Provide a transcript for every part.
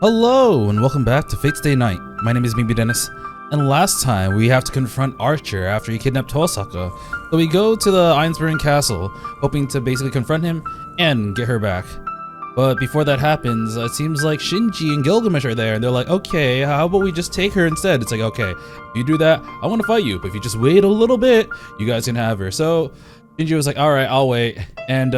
Hello and welcome back to Fate's Day Night. My name is Mimi Dennis, and last time we have to confront Archer after he kidnapped Tosaka. So we go to the Einsburg Castle, hoping to basically confront him and get her back. But before that happens, it seems like Shinji and Gilgamesh are there, and they're like, okay, how about we just take her instead? It's like, okay, if you do that, I want to fight you, but if you just wait a little bit, you guys can have her. So Shinji was like, alright, I'll wait, and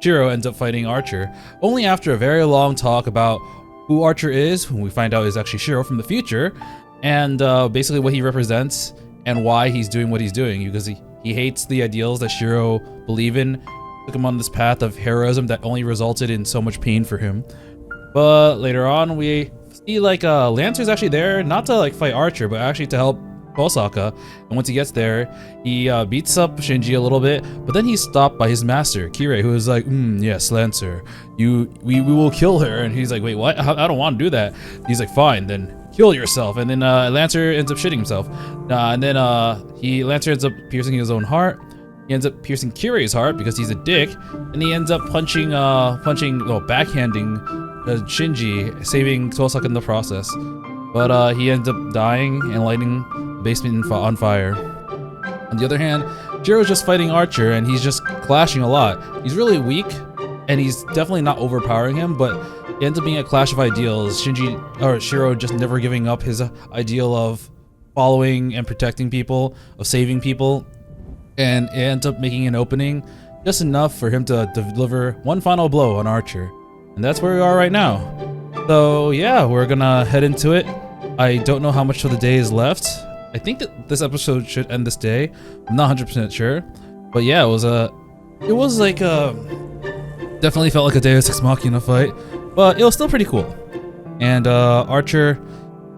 Shirou ends up fighting Archer, only after a very long talk about who Archer is, who we find out is actually Shirou from the future, and basically what he represents and why he's doing what he's doing, because he hates the ideals that Shirou believe in, took him on this path of heroism that only resulted in so much pain for him. But later on, we see like Lancer's actually there, not to like fight Archer, but actually to help Tosaka. And once he gets there, he beats up Shinji a little bit, but then he's stopped by his master, Kirei, who is like, yes, Lancer, we will kill her. And he's like, wait, what? I don't want to do that. He's like, fine, then kill yourself. And then Lancer ends up shitting himself. And then Lancer ends up piercing his own heart. He ends up piercing Kirei's heart because he's a dick, and he ends up backhanding Shinji, saving Tosaka in the process. But he ends up dying and lighting the basement on fire. On the other hand, Shirou's just fighting Archer, and he's just clashing a lot. He's really weak, and he's definitely not overpowering him, but it ends up being a clash of ideals. Shirou just never giving up his ideal of following and protecting people, of saving people. And it ends up making an opening just enough for him to deliver one final blow on Archer. And that's where we are right now. So yeah, we're gonna head into it. I don't know how much of the day is left. I think that this episode should end this day. I'm not 100% sure. But yeah, it was like definitely felt like a Deus Ex Machina fight. But it was still pretty cool. And Archer,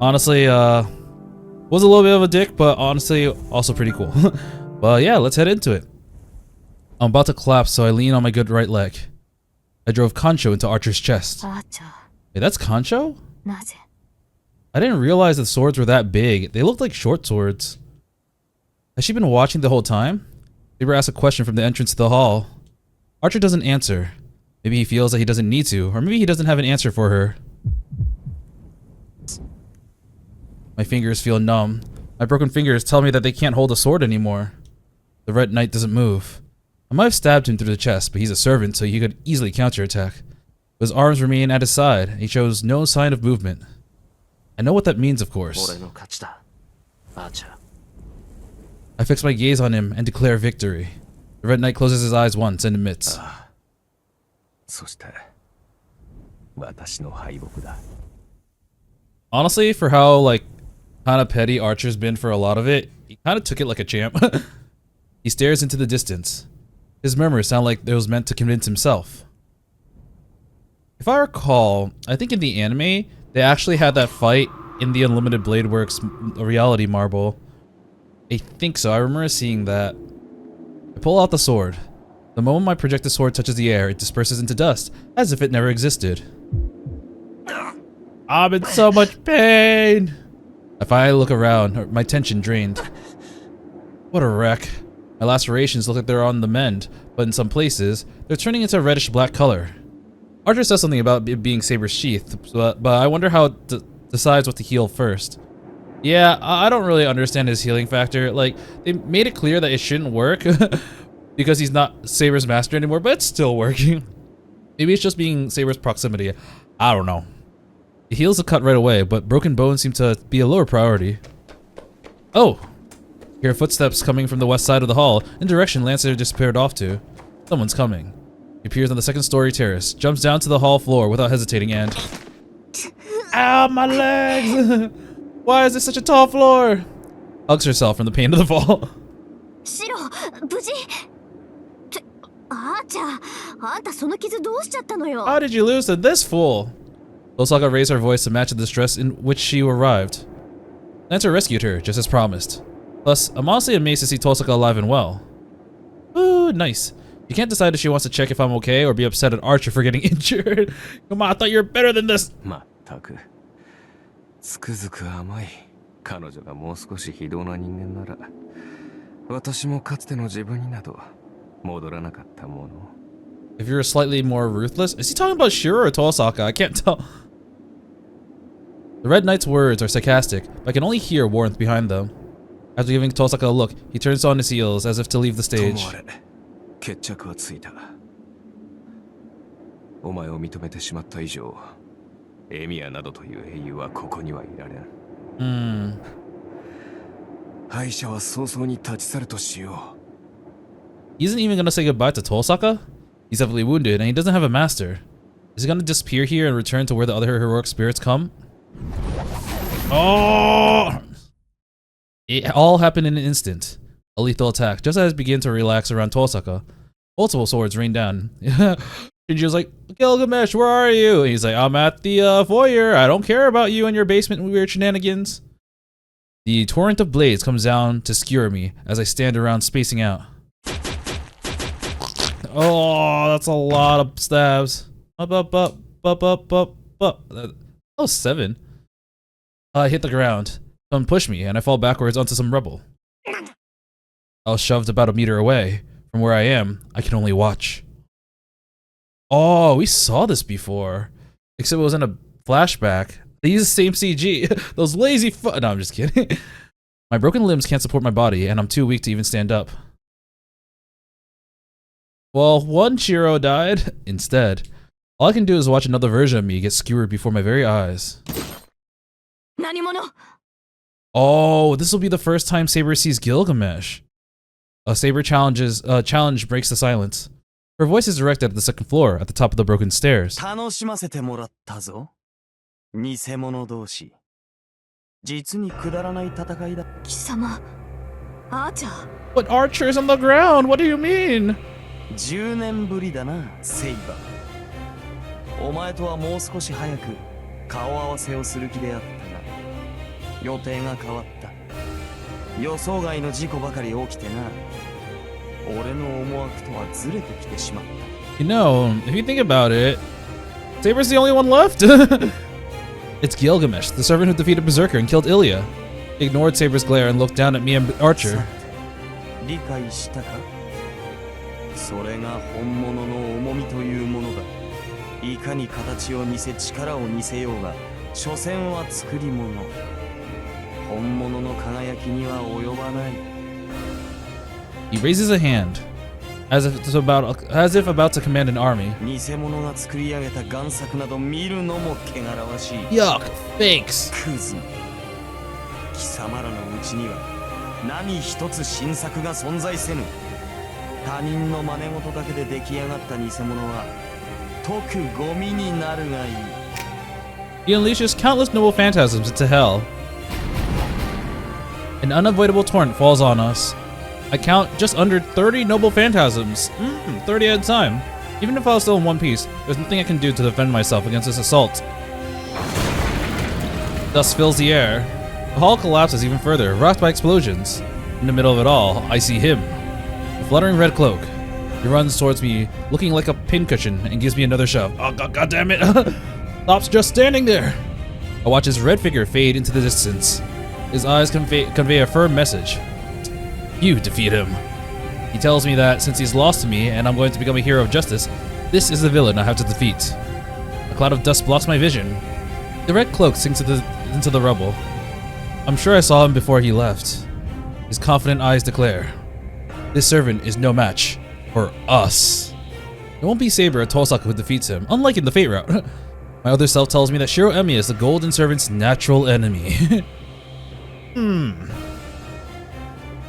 honestly, was a little bit of a dick, but honestly, also pretty cool. But yeah, let's head into it. I'm about to collapse, so I lean on my good right leg. I drove Concho into Archer's chest. Wait, that's Concho? I didn't realize the swords were that big. They looked like short swords. Has she been watching the whole time? Saber asks a question from the entrance to the hall. Archer doesn't answer. Maybe he feels that he doesn't need to, or maybe he doesn't have an answer for her. My fingers feel numb. My broken fingers tell me that they can't hold a sword anymore. The Red Knight doesn't move. I might have stabbed him through the chest, but he's a servant, so he could easily counterattack. His arms remain at his side, and he shows no sign of movement. I know what that means, of course. I fix my gaze on him and declare victory. The Red Knight closes his eyes once and admits. Honestly, for how, like, kind of petty Archer's been for a lot of it, he kind of took it like a champ. He stares into the distance. His murmurs sound like it was meant to convince himself. If I recall, I think in the anime, they actually had that fight in the Unlimited Blade Works reality marble. I think so, I remember seeing that. I pull out the sword. The moment my projected sword touches the air, it disperses into dust, as if it never existed. I'm in so much pain! If I look around, my tension drained. What a wreck. My lacerations look like they're on the mend, but in some places, they're turning into a reddish-black color. Archer says something about it being Saber's sheath, but I wonder how it decides what to heal first. Yeah, I don't really understand his healing factor. Like, they made it clear that it shouldn't work because he's not Saber's master anymore, but it's still working. Maybe it's just being Saber's proximity. I don't know. It heals the cut right away, but broken bones seem to be a lower priority. Oh! Hear footsteps coming from the west side of the hall, in direction Lancer disappeared off to. Someone's coming. He appears on the second-story terrace, jumps down to the hall floor without hesitating, and... Ow, my legs! Why is this such a tall floor? Hugs herself from the pain of the fall. How did you lose to this fool? Tosaka raised her voice to match the distress in which she arrived. Lancer rescued her, just as promised. Plus, I'm honestly amazed to see Tosaka alive and well. Ooh, nice. You can't decide if she wants to check if I'm okay or be upset at Archer for getting injured. Come on, I thought you were better than this. If you're slightly more ruthless. Is he talking about Shirou or Tosaka? I can't tell. The Red Knight's words are sarcastic, but I can only hear warmth behind them. After giving Tosaka a look, he turns on his heels as if to leave the stage. He isn't even gonna say goodbye to Tosaka? He's heavily wounded and he doesn't have a master. Is he gonna disappear here and return to where the other heroic spirits come? Oh! It all happened in an instant. A lethal attack, just as it began to relax around Tosaka. Multiple swords rained down. Shinji was like, Gilgamesh, where are you? And he's like, I'm at the foyer. I don't care about you and your basement weird shenanigans. The torrent of blades comes down to skewer me as I stand around spacing out. Oh, that's a lot of stabs. That was 7. I hit the ground. Someone pushed me and I fall backwards onto some rubble. I was shoved about a meter away. From where I am, I can only watch. Oh, we saw this before. Except it was in a flashback. They use the same CG. Those lazy No, I'm just kidding. My broken limbs can't support my body, and I'm too weak to even stand up. Well, one Shirou died. Instead, all I can do is watch another version of me get skewered before my very eyes. Oh, this will be the first time Saber sees Gilgamesh. Saber challenge breaks the silence. Her voice is directed at the second floor, at the top of the broken stairs. What archers on the ground? What do you mean? 10年ぶりだな、セイバー。お前とはもう少し早く顔合わせをする気であったが、予定が変わった。予想外の事故ばかり起きてな。俺の思惑とはずれてきてしまった。You know, if you think about it, Saber's the only one left. It's Gilgamesh, the servant who defeated Berserker and killed Ilya. He ignored Saber's glare and looked down at me and Archer. 理解したか？それが本物の重みというものだ。いかに形を見せ力を見せようが、所詮は作り物。本物の輝きには及ばない。He raises a hand, as if about to command an army. 偽物が作り上げた贋作など見るのも汚らわしい。Yuck, fakes. クズ。貴様らのうちには何一つ新作が存在せぬ。他人の真似事だけで出来上がった偽物は即ゴミになるがいい。He unleashes countless noble phantasms into hell. An unavoidable torrent falls on us. I count just under 30 noble phantasms. 30 at a time. Even if I was still in one piece, there's nothing I can do to defend myself against this assault. Dust fills the air. The hall collapses even further, rocked by explosions. In the middle of it all, I see him. A fluttering red cloak. He runs towards me, looking like a pincushion, and gives me another shove. Oh, God damn it! Stop's just standing there! I watch his red figure fade into the distance. His eyes convey a firm message. You defeat him. He tells me that since he's lost to me and I'm going to become a hero of justice, this is the villain I have to defeat. A cloud of dust blocks my vision. The red cloak sinks into the rubble. I'm sure I saw him before he left. His confident eyes declare, this servant is no match for us. It won't be Saber or Tosaka who defeats him, unlike in the Fate route. My other self tells me that Shirou Emiya is the Golden Servant's natural enemy.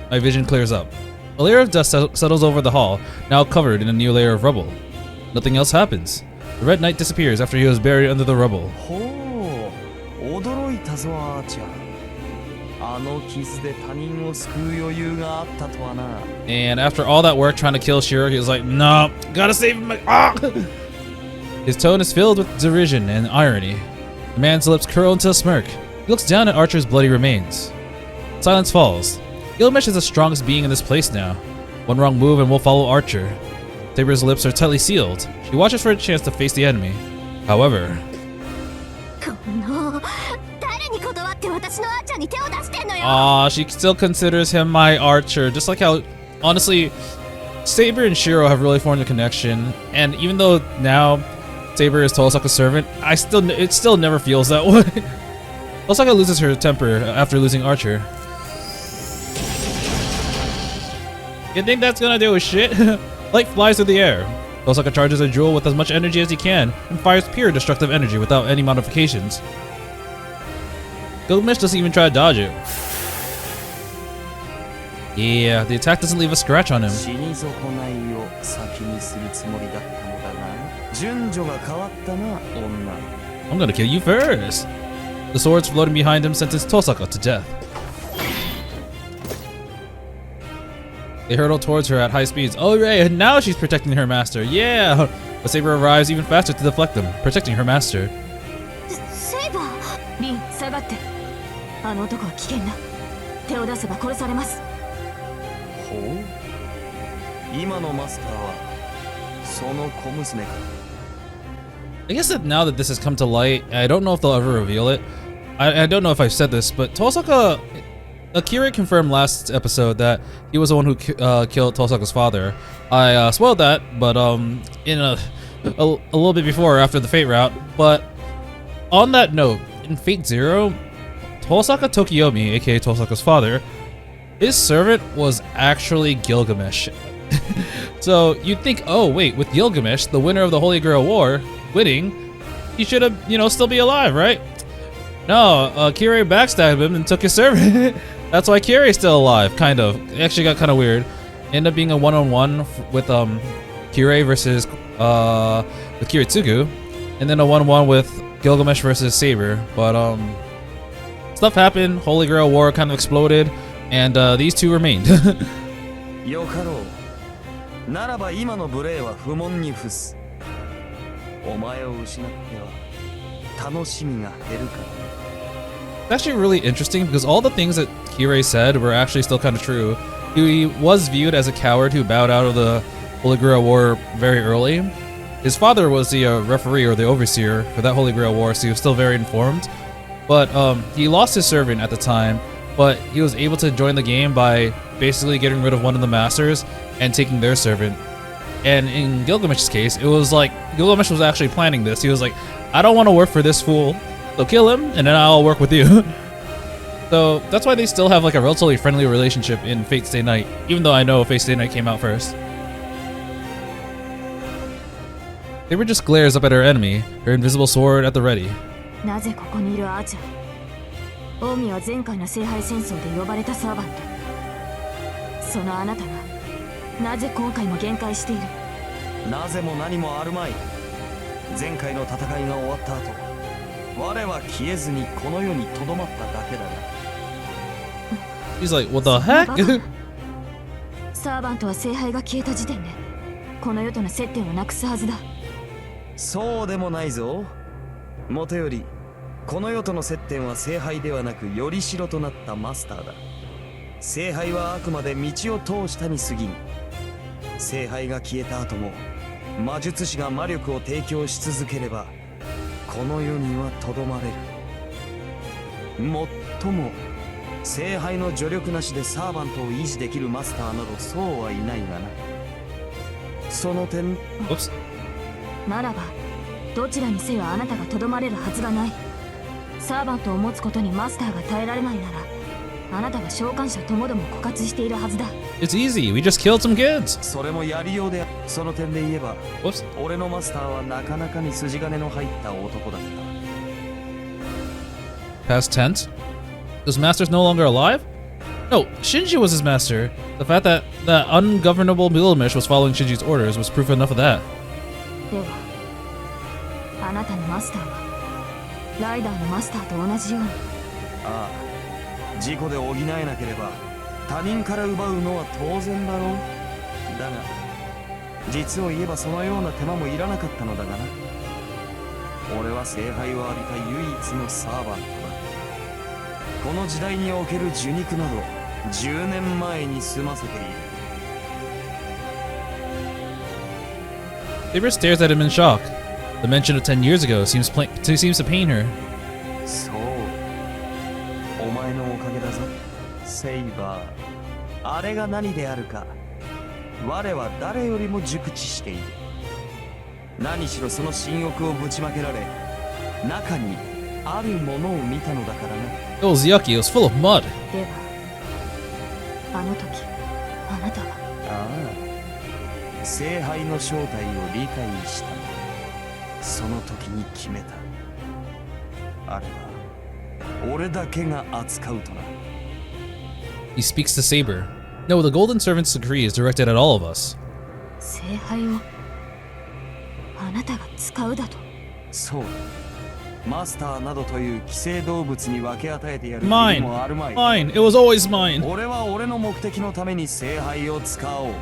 My vision clears up. A layer of dust settles over the hall, now covered in a new layer of rubble. Nothing else happens. The Red Knight disappears after he was buried under the rubble. And after all that work trying to kill Shirou, he was like, no, gotta save him. His tone is filled with derision and irony. The man's lips curl into a smirk. He looks down at Archer's bloody remains. Silence falls. Gilgamesh is the strongest being in this place now. One wrong move and we'll follow Archer. Saber's lips are tightly sealed. She watches for a chance to face the enemy. However... Aw, she still considers him my Archer. Just like how, honestly, Saber and Shirou have really formed a connection, and even though now Saber is Tosaka's servant, it still never feels that way. Tosaka loses her temper after losing Archer. You think that's gonna do shit? Light flies through the air. Tosaka charges a jewel with as much energy as he can and fires pure destructive energy without any modifications. Gilgamesh doesn't even try to dodge it. Yeah, the attack doesn't leave a scratch on him. I'm gonna kill you first. The swords floating behind him sentence Tosaka to death. They hurtle towards her at high speeds. Oh right, now she's protecting her master. Yeah! But Saber arrives even faster to deflect them, protecting her master. Saber! Lin, 下がって。あの男は危険だ。手を出せば殺されます。ほう？今のマスターはその小娘か。I guess that now that this has come to light, I don't know if they'll ever reveal it. I don't know if I've said this, but Tosaka... Akira confirmed last episode that he was the one who killed Tosaka's father. I spoiled that, but in a little bit before or after the Fate route. But on that note, in Fate Zero, Tosaka Tokiomi, aka Tosaka's father, his servant was actually Gilgamesh. So you'd think, oh wait, with Gilgamesh, the winner of the Holy Grail War, winning, he should have, still be alive, right? No, Kirei backstabbed him and took his servant. That's why Kirei's still alive, kind of. It actually got kind of weird. Ended up being a one-on-one with Kirei versus with Kiritsugu, and then a 1-1 with Gilgamesh versus Saber. But stuff happened. Holy Grail War kind of exploded, and these two remained. Yokaro, ならば今の無礼は不問に付す。お前を失っては楽しみが減るから。It's actually really interesting because all the things that Kirei said were actually still kind of true. He was viewed as a coward who bowed out of the Holy Grail War very early. His father was the referee or the overseer for that Holy Grail War, so he was still very informed. But he lost his servant at the time, but he was able to join the game by basically getting rid of one of the masters and taking their servant. And in Gilgamesh's case, it was like Gilgamesh was actually planning this. He was like, I don't want to work for this fool. So kill him, and then I'll work with you. So that's why they still have like a relatively friendly relationship in Fate Stay Night, even though I know Fate Stay Night came out first. Saber just glares up at her enemy, her invisible sword at the ready. なぜここにいるアーチャー。オウミは前回の聖杯戦争で呼ばれたサーバント。そのあなたがなぜ今回も限界している。なぜも何もあるまい。前回の戦いが終わった後。我は消えずにこの世に留まっただけだな。He's like, what the heck? サーバントは聖杯が消えた時点でこの世との接点をなくすはずだ。そうでもないぞ。もとよりこの世との接点は聖杯ではなくよりしろとなったマスターだ。聖杯はあくまで道を通したに過ぎん。聖杯が消えた後も魔術師が魔力を提供し続ければこの世にはとどまれる。もっとも聖杯の助力なしでサーバントを維持できるマスターなどそうはいないがな。その点ならばどちらにせよあなたがとどまれるはずがない。サーバントを持つことにマスターが耐えられないならあなたは召喚者ともども枯渇しているはずだ。 It's easy, we just killed some kids. それもやりようで、その点で言えば俺のマスターはなかなかに筋金の入った男だった。 Past tense? His master's no longer alive? No, Shinji was his master. The fact that that ungovernable Gilgamesh was following Shinji's orders was proof enough of that. ではあなたのマスターはライダーのマスターと同じように。ああ、事故で補えなければ他人から奪うのは当然だろう。だが実を言えばそのような手間もいらなかったのだがな。俺は聖杯を浴びた唯一のサーバントだ。この時代における受肉など10年前に済ませている。 Saber stares at him in shock. The mention of 10 years ago seems to pain her. そう、お前のおかげだぞ、セイバー。あれが何であるか我は誰よりも熟知している。何しろその心欲をぶちまけられ、中にあるものを見たのだからな。 It was yucky. It was full of mud. ではあの時あなたは。ああ、聖杯の正体を理解したの。その時に決めた。あれは俺だけが扱うとな。 He speaks to Saber. No, the Golden Servant's decree is directed at all of us. 聖杯をあなたが使うだと。そう、マスターなどという寄生動物に分け与えてやる義理もあるまい。 Mine. It was always mine. 俺は俺の目的のために聖杯を使おう。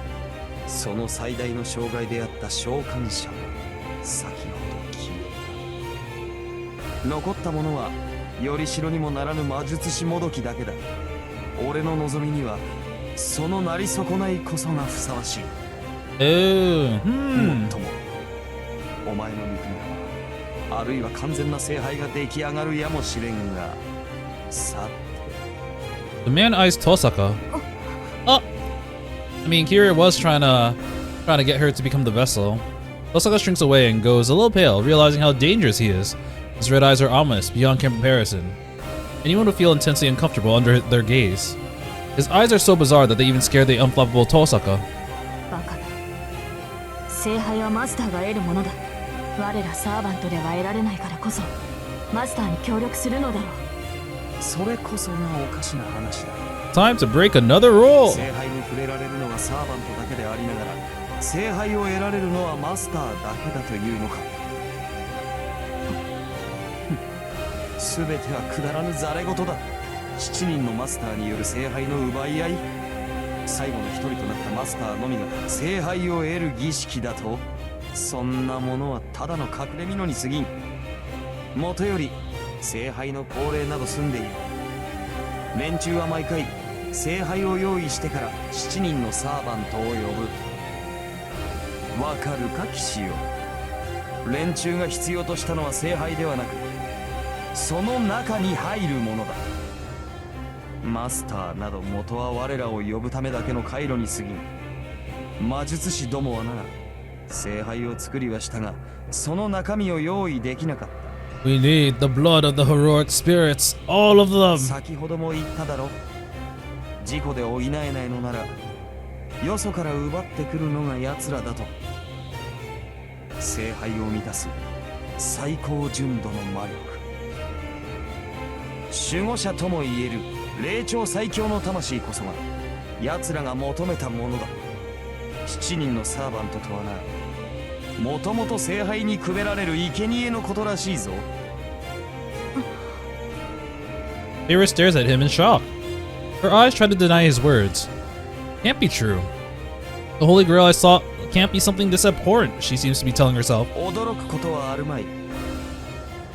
その最大の障害であった召喚者を先ほど決めた。残ったものはよりしろにもならぬ魔術師もどきだけだ。俺の望みにはそのなり損ないこそがふさわしい。Oh. もっともお前の肉があるいは完全な聖杯が出来上がるやもしれんが、さて The man eyes Tosaka. Oh. I mean, Kira was trying to get her to become the vessel. Tosaka shrinks away and goes a little pale, realizing how dangerous he is. His red eyes are ominous beyond comparison. Anyone would feel intensely uncomfortable under their gaze. His eyes are so bizarre that they even scare the unflappable Tosaka. バカだ。聖杯はマスターが得るものだ。我らサーバントでは得られないからこそマスターに協力するのだろう。それこそがおかしな話だ。 Time to break another rule. 聖杯に触れられるのはサーバントだけでありながら、聖杯を得られるのはマスターだけだというのか。全てはくだらぬざれ言だ。7人のマスターによる聖杯の奪い合い、最後の一人となったマスターのみが聖杯を得る儀式だと。そんなものはただの隠れ蓑に過ぎん。もとより聖杯の恒例など済んでいる。連中は毎回聖杯を用意してから7人のサーバントを呼ぶ。わかるか騎士よ。連中が必要としたのは聖杯ではなく、その中に入るものだ。マスターなど元は我らを呼ぶためだけの回路に過ぎん。魔術師どもはな、聖杯を作りはしたが、その中身を用意できなかった。 We need the blood of the heroic spirits, all of them. 先ほども言っただろ。事故で補えないのなら、よそから奪ってくるのが奴らだと。聖杯を満たす最高純度の魔力、守護者とも言える霊長最強の魂こそが奴らが求めたものだ。7人のサーバントとはな、もともと聖杯にくべられる生贄のことらしいぞ。 Kira stares at him in shock. Her eyes try to deny his words. Can't be true. The Holy Grail I saw can't be something this abhorrent, she seems to be telling herself. 驚くことはあるまい。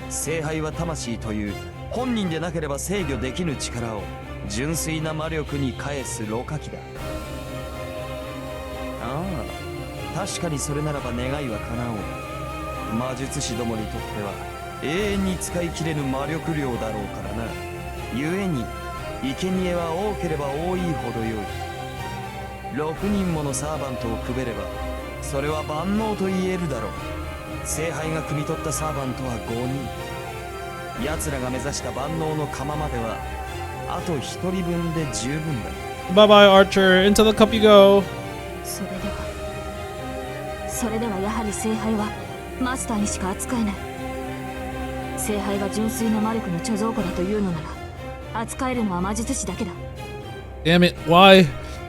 聖杯は魂という本人でなければ制御できぬ力を純粋な魔力に返すろ過器だ。ああ、確かにそれならば願いは叶おう。魔術師どもにとっては永遠に使い切れぬ魔力量だろうからな。故に生贄は多ければ多いほどよい。6人ものサーバントをくべればそれは万能と言えるだろう。聖杯が汲み取ったサーバントは5人。奴らが目指した万能の釜まではあと1人分で十分だ。 Bye bye, Archer. Into the cup you go. それではやはり聖杯はマスターにしか扱えない。聖杯が純粋な魔力の貯蔵庫だというのなら扱えるのは魔術師だけだ。 Damn it, why?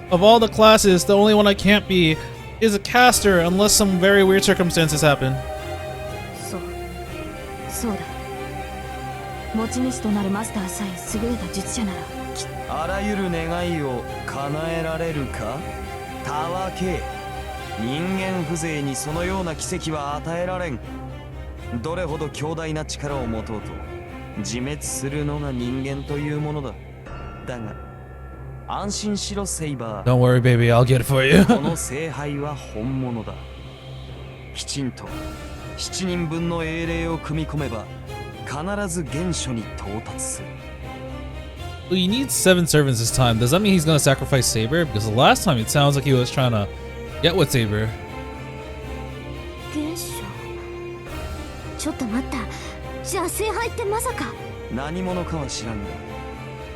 Of all the classes, the only one I can't be is a caster unless some very weird circumstances happen. そうだ。持ち主となるマスターさえ優れた術者ならあらゆる願いを叶えられるか。たわけ、人間風情にそのような奇跡は与えられん。どれほど強大な力を持とうと自滅するのが人間というものだ。だが安心しろセイバー。 Don't worry, baby, I'll get it for you. この聖杯は本物だ。きちんと7人分の英霊を組み込めば必ず原初に到達する。 Well, he needs 7 servants this time. Does that mean he's gonna sacrifice Saber? Because the last time it sounds like he was trying to Get what, Saber? 現象。ちょっと待った。じゃあ聖杯ってまさか。何者かは知らんが、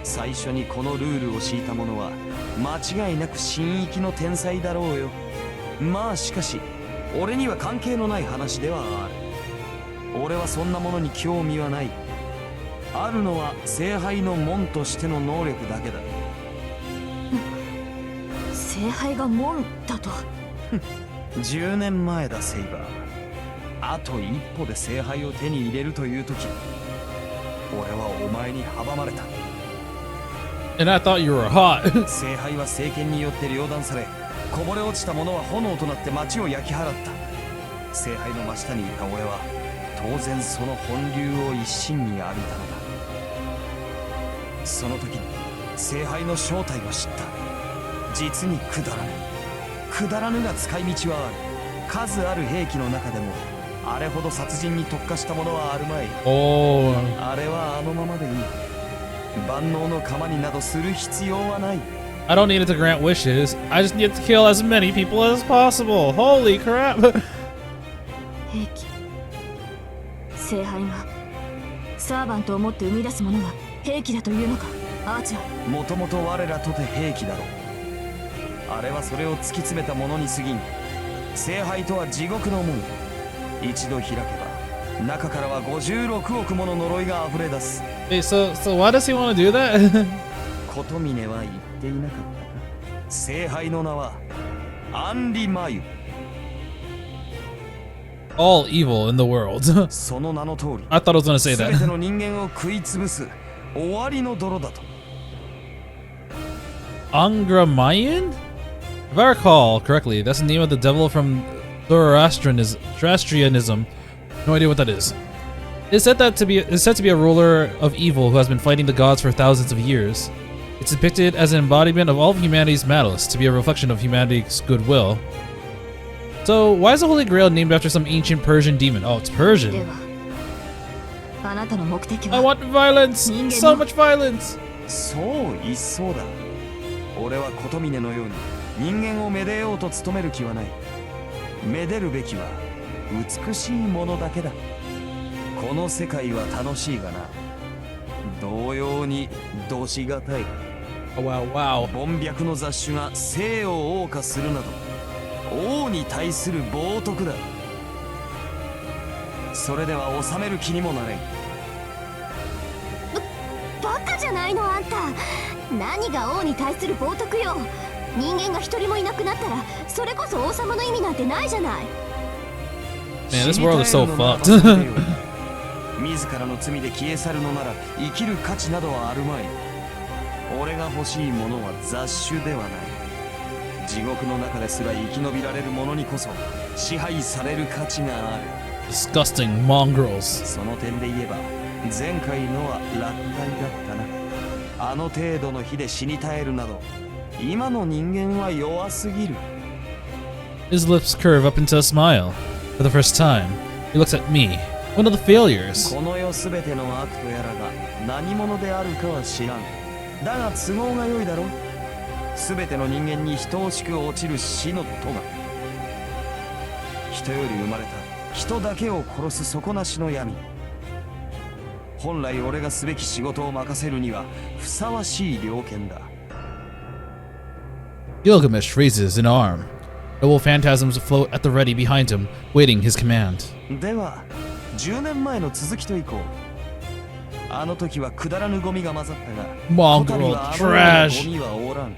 最初にこのルールを敷いた者は間違いなく神域の天才だろうよ。まあしかし俺には関係のない話ではある。俺はそんなものに興味はない。あるのは聖杯の門としての能力だけだ。聖杯が門だと。10年前だセイバー。あと一歩で聖杯を手に入れるという時、俺はお前に阻まれた。 And I thought you were hot. 聖杯は聖剣によって両断され、こぼれ落ちたものは炎となって町を焼き払った。聖杯の真下にいた俺は当然その本流を一身に浴びたのだ。その時に聖杯の正体を知った。実にくだらぬ。くだらぬが使い道はある。数ある兵器の中でもあれほど殺人に特化したものはあるまい。Oh. あれはあのままでいい。万能の鎌になどする必要はない。 I don't need it to grant wishes. I just need to kill as many people as possible. Holy crap. 兵器。聖杯がサーバントを持って生み出すものが兵器だというのか、アーチャー。もともと我らとて兵器だろう。あれはそれを突き詰めたものに過ぎん。聖杯とは地獄の門。一度開けば中からは56億もの呪いが溢れ出す。Wait, so why does he want to do that? 琴峰は言っていなかったか。聖杯の名はアンリマユ。 All evil in the world. その名の通り I thought I was gonna say 全 that. ての人間を食い潰す終わりの泥だと。 Angramayan? If I recall correctly, that's the name of the devil from Zoroastrianism. No idea what that is. It's said to be a ruler of evil who has been fighting the gods for thousands of years. It's depicted as an embodiment of all of humanity's malice, to be a reflection of humanity's goodwill. So, why is the Holy Grail named after some ancient Persian demon? Oh, it's で Persian. は、あなたの目的 I は。 want violence! So much violence! そう一層だ。俺は琴峰のように人間をめでようと努める気はない。めでるべきは美しいものだけだ。この世界は楽しいがな、同様にどしがたい。 Oh, wow, wow. 凡白の雑種が生を謳歌するなど王に対する冒涜だ。それでは治める気にもなれん。バカじゃないのあんた。何が王に対する冒涜よ。人間が一人もいなくなったらそれこそ王様の意味なんてないじゃない。 Man, this world is so fucked. 自らの罪で消え去るのなら生きる価値などはあるまい。俺が欲しいものは雑種ではない。地獄の中ですら生き延びられる者にこそ支配される価値がある。 Disgusting mongrels. その点で言えば前回のは落第だったな。あの程度の火で死に絶えるなど今の人間は弱すぎる。 His lips curve up into a smile. For the first time, he looks at me, one of the failures. この世すべての悪とやらが何者であるかは知らん。だが都合が良いだろう。すべての人間に等しく落ちる死の咎。人より生まれた人だけを殺す底なしの闇。本来俺がすべき仕事を任せるにはふさわしい猟犬だ。 Gilgamesh raises an arm. Noble phantasms float at the ready behind him, waiting his command. では10年前の続きといこう。あの時はくだらぬゴミが混ざったが、 Mongrel こたびはあのような trash. ゴミはおらん。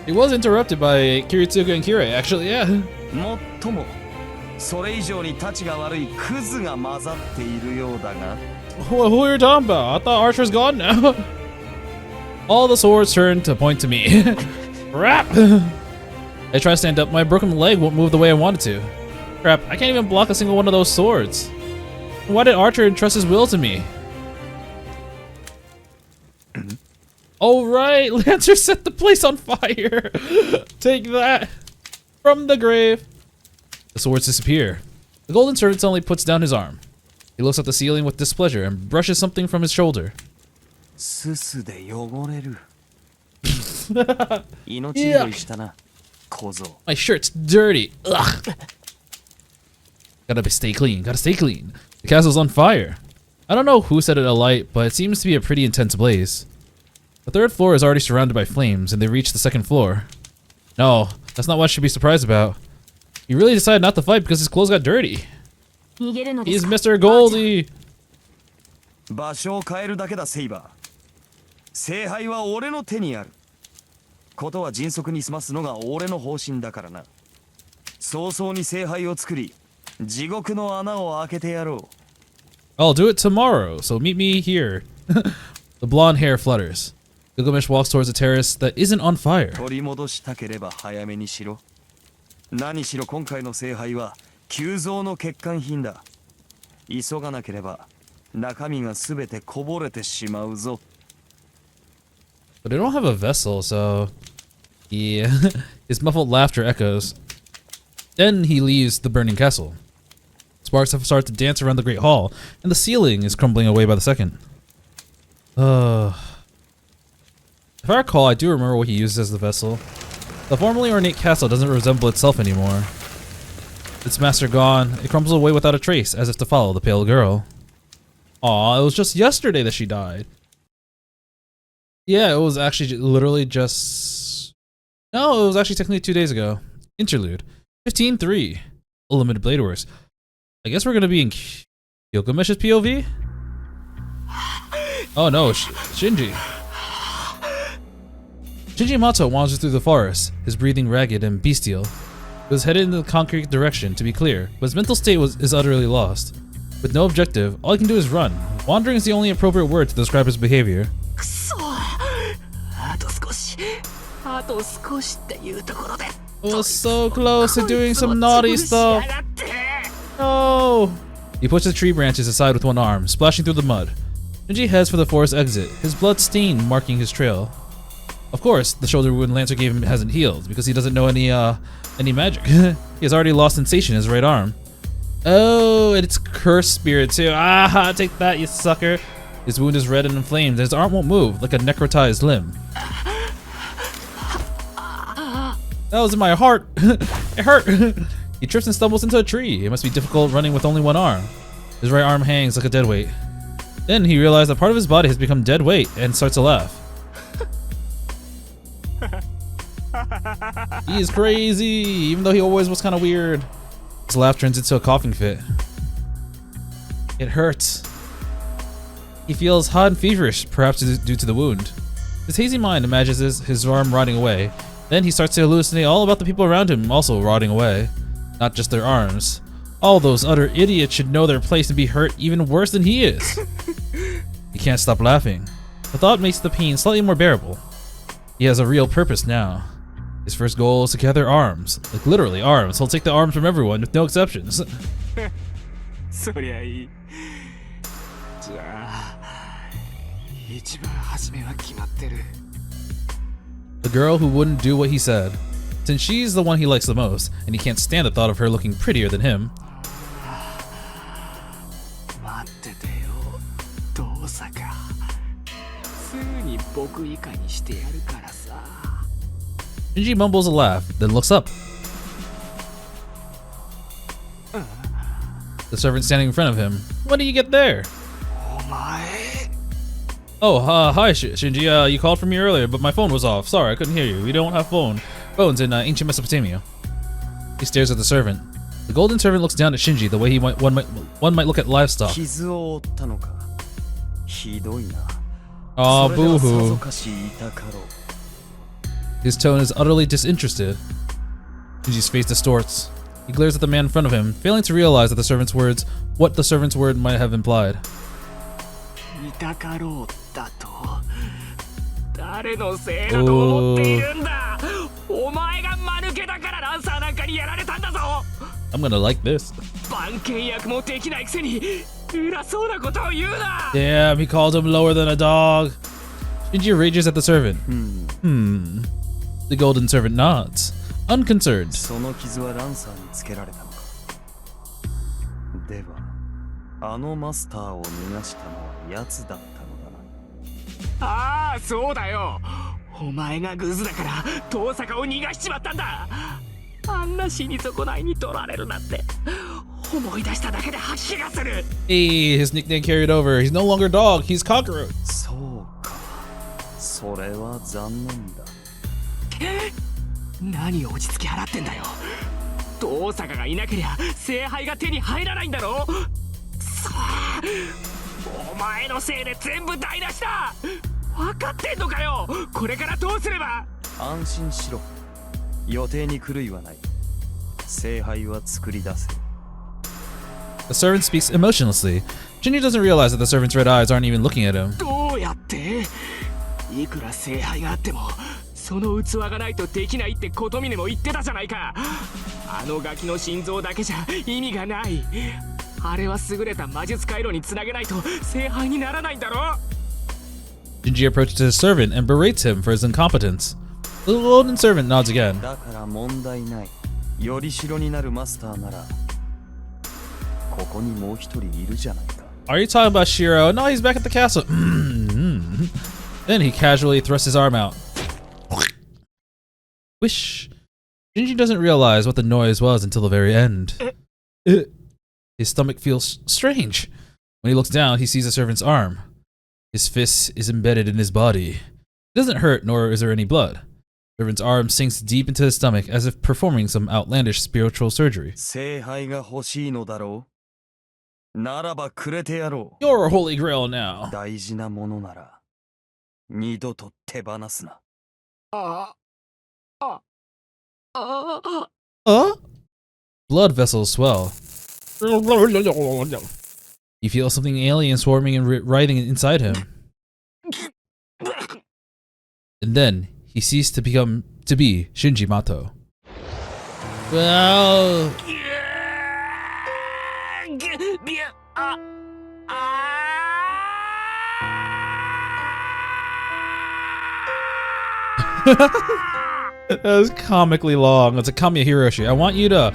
He was interrupted by Kiritsuga and Kirei, actually, yeah. もっともそれ以上にタチが悪いクズが混ざっているようだが。 Who are you talking about? I thought Archer's gone now. All the swords turn to point to me. Crap! I try to stand up, my broken leg won't move the way I wanted to. Crap, I can't even block a single one of those swords. Why did Archer entrust his will to me? Oh right, Lancer set the place on fire! Take that! From the grave! The swords disappear. The golden servant suddenly puts down his arm. He looks at the ceiling with displeasure and brushes something from his shoulder. すすで汚れる。命拾いしたな。小僧。 My shirt's dirty. Ugh. Gotta stay clean. Gotta stay clean. The castle's on fire. I don't know who set it alight, but it seems to be a pretty intense blaze. The third floor is already surrounded by flames, and they reach the second floor. No, that's not what I should be surprised about. He really decided not to fight because his clothes got dirty. He's Mr. Goldie. 場所を変えるだけだセイバー。聖杯は俺の手にある。ことは迅速に済ますのが俺の方針だからな。早々に聖杯を作り、地獄の穴を開けてやろう。I'll do it tomorrow, so meet me here. The blonde hair flutters. Gilgamesh walks towards a terrace that isn't on fire. 取り戻したければ早めにしろ。何しろ今回の聖杯は急増の欠陥品だ。急がなければ中身がすべてこぼれてしまうぞ。 But they don't have a vessel, so... Yeah. His muffled laughter echoes. Then he leaves the burning castle. Sparks have started to dance around the Great Hall, and the ceiling is crumbling away by the second. If I recall, I do remember what he uses as the vessel. The formerly ornate castle doesn't resemble itself anymore. Its master gone, it crumbles away without a trace, as if to follow the pale girl. Aw, it was just yesterday that she died. Yeah, it was actually literally just... No, it was actually technically 2 days ago. Interlude. 15-3. Limited Blade Works. I guess we're gonna be in Gilgamesh's POV? Oh no, Shinji. Shinji Mato wanders through the forest, his breathing ragged and bestial. He was headed in the concrete direction, to be clear, but his mental state is utterly lost. With no objective, all he can do is run. Wandering is the only appropriate word to describe his behavior. I was so close to doing some naughty stuff. No! He pushes the tree branches aside with one arm, splashing through the mud. Shinji heads for the forest exit, his blood stain marking his trail. Of course, the shoulder wound Lancer gave him hasn't healed, because he doesn't know any magic. He has already lost sensation in his right arm. Oh, and it's cursed spirit too. Ah, take that, you sucker. His wound is red and inflamed, and his arm won't move, like a necrotized limb. That was in my heart. It hurt. He trips and stumbles into a tree. It must be difficult running with only one arm. His right arm hangs like a dead weight. Then he realized that part of his body has become dead weight and starts to laugh. He is crazy, even though he always was kind of weird. His laugh turns into a coughing fit. It hurts. He feels hot and feverish, perhaps due to the wound. His hazy mind imagines his arm rotting away. Then he starts to hallucinate all about the people around him also rotting away. Not just their arms. All those utter idiots should know their place and be hurt even worse than he is. He can't stop laughing. The thought makes the pain slightly more bearable. He has a real purpose now. His first goal is to gather arms. Like literally arms. He'll take the arms from everyone with no exceptions. The girl who wouldn't do what he said. Since she's the one he likes the most, and he can't stand the thought of her looking prettier than him. Shinji mumbles a laugh, then looks up. The servant standing in front of him. When did you get there? Oh, hi Shinji, you called for me earlier, but my phone was off. Sorry, I couldn't hear you. We don't have phones in ancient Mesopotamia. He stares at the servant. The golden servant looks down at Shinji the way one might look at livestock. Aw, boo-hoo. His tone is utterly disinterested. Shinji's face distorts. He glares at the man in front of him, failing to realize that what the servant's word might have implied. I'm gonna like this. Damn, he called him lower than a dog. Shinji rages at the servant. The golden servant nods, unconcerned. お前がグズだから遠坂を逃がしちまったんだ。あんな死に損ないに取られるなんて思い出しただけで吐き気がする。 Hey, his nickname carried over. He's no longer dog, he's cockroach. そうか、それは残念だ。何を落ち着き払ってんだよ。遠坂がいなけりゃ聖杯が手に入らないんだろ。さあ、お前のせいで全部台無しだ。分かってんのかよ。これからどうすれば。安心しろ、予定に狂いはない。聖杯は作り出せる。 The servant speaks emotionlessly. Shinji doesn't realize that the servant's red eyes aren't even looking at him. どうやって。いくら聖杯があってもその器がないとできないって琴峰も言ってたじゃないか。あのガキの心臓だけじゃ意味がない。あれは優れた魔術回路につなげないと聖杯にならないんだろ。 Shinji approaches his servant and berates him for his incompetence. The golden servant nods again. だから問題ない。より代になるマスターならここにもう一人いるじゃないか。 Are you talking about Shirou? No, he's back at the castle. Then he casually thrusts his arm out. Wish. Shinji doesn't realize what the noise was until the very end. His stomach feels strange. When he looks down, he sees the servant's arm. His fist is embedded in his body. It doesn't hurt, nor is there any blood. The servant's arm sinks deep into his stomach as if performing some outlandish spiritual surgery. 聖杯が欲しいのだろう。ならばくれてやろう。 You're a Holy Grail now. 大事なものなら二度と手放すな。Blood vessels swell. He feels something alien swarming and writhing inside him. And then he ceased to be Shinji Mato. Well, that was comically long. It's a Kamiya Hiroshi. I want you to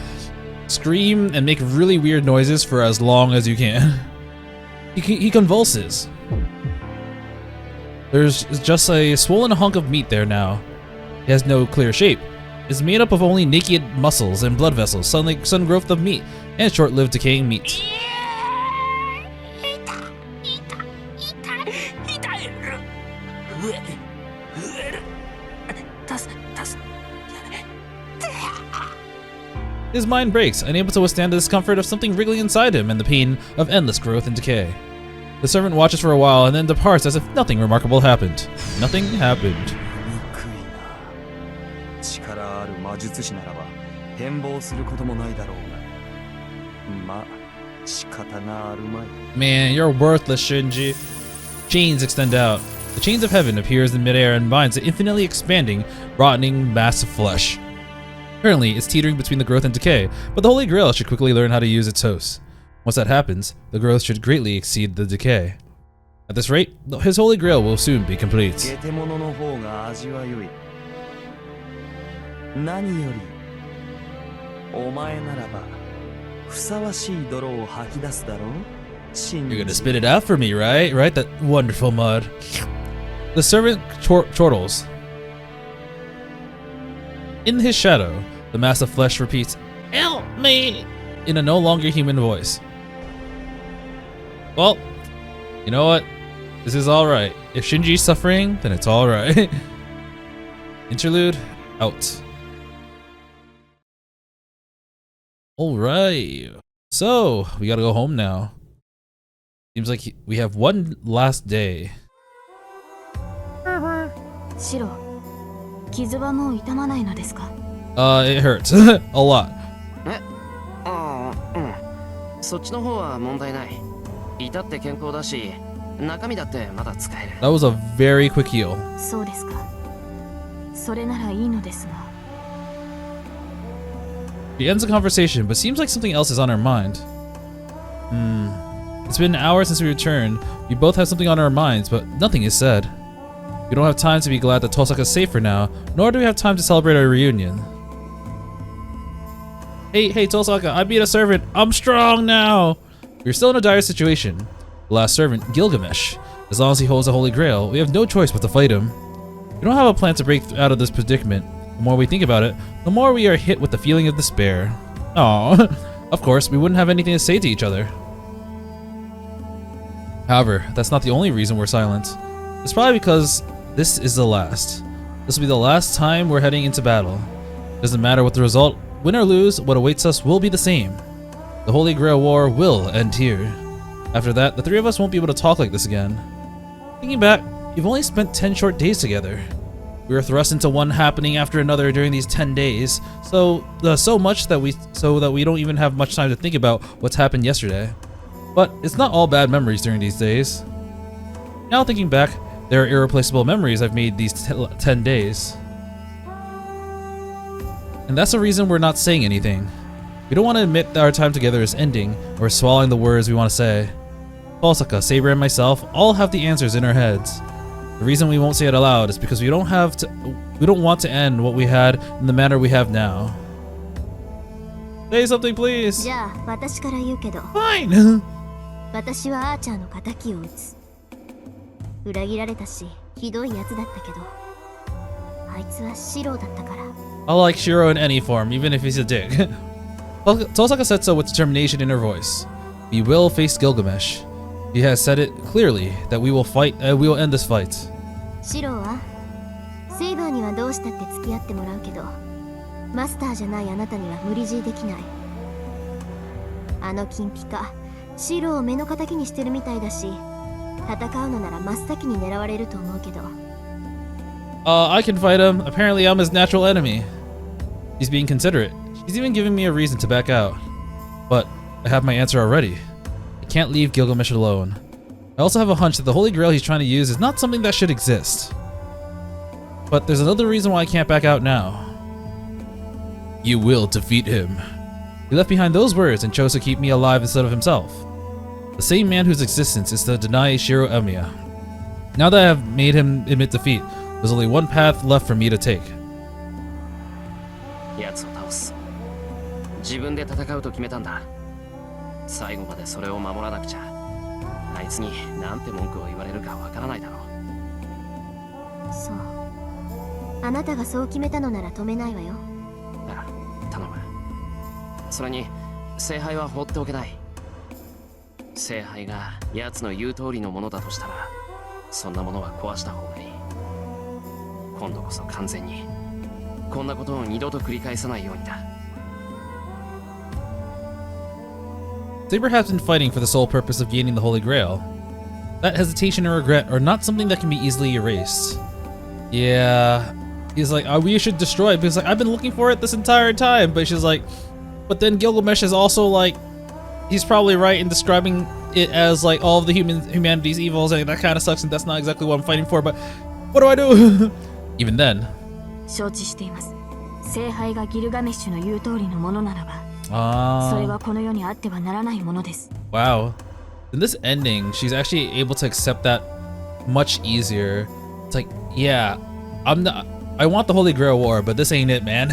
scream and make really weird noises for as long as you can. He convulses. There's just a swollen hunk of meat there now. It has no clear shape. It's made up of only naked muscles and blood vessels, sudden growth of meat, and short-lived decaying meat. His mind breaks, unable to withstand the discomfort of something wriggling inside him and the pain of endless growth and decay. The servant watches for a while and then departs as if nothing remarkable happened. Nothing happened. 力ある魔術師ならば変貌することもないだろうが、まあ仕方があるまい。 Man, you're worthless, Shinji. Chains extend out. The chains of heaven appears in midair and binds the infinitely expanding, rotting mass of flesh. Currently, it's teetering between the growth and decay, but the Holy Grail should quickly learn how to use its host. Once that happens, the growth should greatly exceed the decay. At this rate, his Holy Grail will soon be complete. ゲテモノの方が味は良い。何よりお前ならばふさわしい泥を吐き出すだろう。 You're gonna spit it out for me, right? Right? That wonderful mud. The servant chortles. In his shadow, the mass of flesh repeats, "Help me!" in a no longer human voice. Well, you know what? This is alright. If Shinji's suffering, then it's alright. Interlude, out. Alright. So, we gotta go home now. Seems like we have one last day. シロ、傷はもう痛まないのですか? It hurts. A lot. そっちの方は問題ない。至って健康だし、中身だってまだ使える。 That was a very quick heal. そうですか。それならいいのですが。 She ends the conversation, but seems like something else is on her mind. It's been an hour since we returned. We both have something on our minds, but nothing is said. We don't have time to be glad that Tosaka's safe for now, nor do we have time to celebrate our reunion. Hey, Tosaka, I beat a servant. I'm strong now. We're still in a dire situation. The last servant, Gilgamesh. As long as he holds the Holy Grail, we have no choice but to fight him. We don't have a plan to break out of this predicament. The more we think about it, the more we are hit with the feeling of despair. Aww. Of course, we wouldn't have anything to say to each other. However, that's not the only reason we're silent. It's probably because this is the last. This will be the last time we're heading into battle. Doesn't matter what the result, win or lose, what awaits us will be the same. The Holy Grail War will end here. After that, the three of us won't be able to talk like this again. Thinking back, we've only spent 10 short days together. We were thrust into one happening after another during these 10 days, so much that we don't even have much time to think about what's happened yesterday. But it's not all bad memories during these days. Now thinking back, there are irreplaceable memories I've made these 10 days. And that's the reason we're not saying anything. We don't want to admit that our time together is ending, or swallowing the words we want to say. Falsaka, Saber, and myself all have the answers in our heads. The reason we won't say it aloud is because we don't want to end what we had in the manner we have now. Say something, please. じゃあ私から言うけど Fine. 私はアーチャーの仇を討つ。裏切られたしひどいやつだったけどあいつはシローだったから。 I'll like Shirou in any form, even if he's a dick. Tosaka said so with determination in her voice. We will face Gilgamesh. He has said it clearly that we will fight. We will end this fight. シローはセイバーにはどうしたって付き合ってもらうけどマスターじゃないあなたには無理強いできない。あの金ピカシローを目の敵にしてるみたいだし戦うのなら真っ先に狙われると思うけど。 I can fight him. Apparently I'm his natural enemy. He's being considerate. He's even giving me a reason to back out. But I have my answer already. I can't leave Gilgamesh alone. I also have a hunch that the Holy Grail he's trying to use is not something that should exist. But there's another reason why I can't back out now. You will defeat him. He left behind those words and chose to keep me alive instead of himself. The same man whose existence is to deny Shirou Emiya. Now that I have made him admit defeat, there's only one path left for me to take. 奴を倒す。自分で戦うと決めたんだ。最後までそれを守らなくちゃ。あいつになんて文句を言われるかわからないだろう。そう。あなたがそう決めたのなら止めないわよ。ああ、頼む。それに聖杯は放っておけない。聖杯が奴の言う通りのものだとしたら、そんなものは壊した方がいい。今度こそ完全にこんなことを二度と繰り返さないようにだ。 Saber has been fighting for the sole purpose of gaining the Holy Grail. That hesitation and regret are not something that can be easily erased. Yeah, he's like, oh, we should destroy it because like I've been looking for it this entire time. But she's like, but then Gilgamesh is also like, he's probably right in describing it as like all of the humanity's evils, and that kind of sucks, and that's not exactly what I'm fighting for. But what do I do? Even then. 承知しています。聖杯がギルガメッシュの言う通りのものならば、それはこの世にあってはならないものです。 Wow. In this ending, she's actually able to accept that much easier. It's like, yeah, I want the Holy Grail War, but this ain't it, man.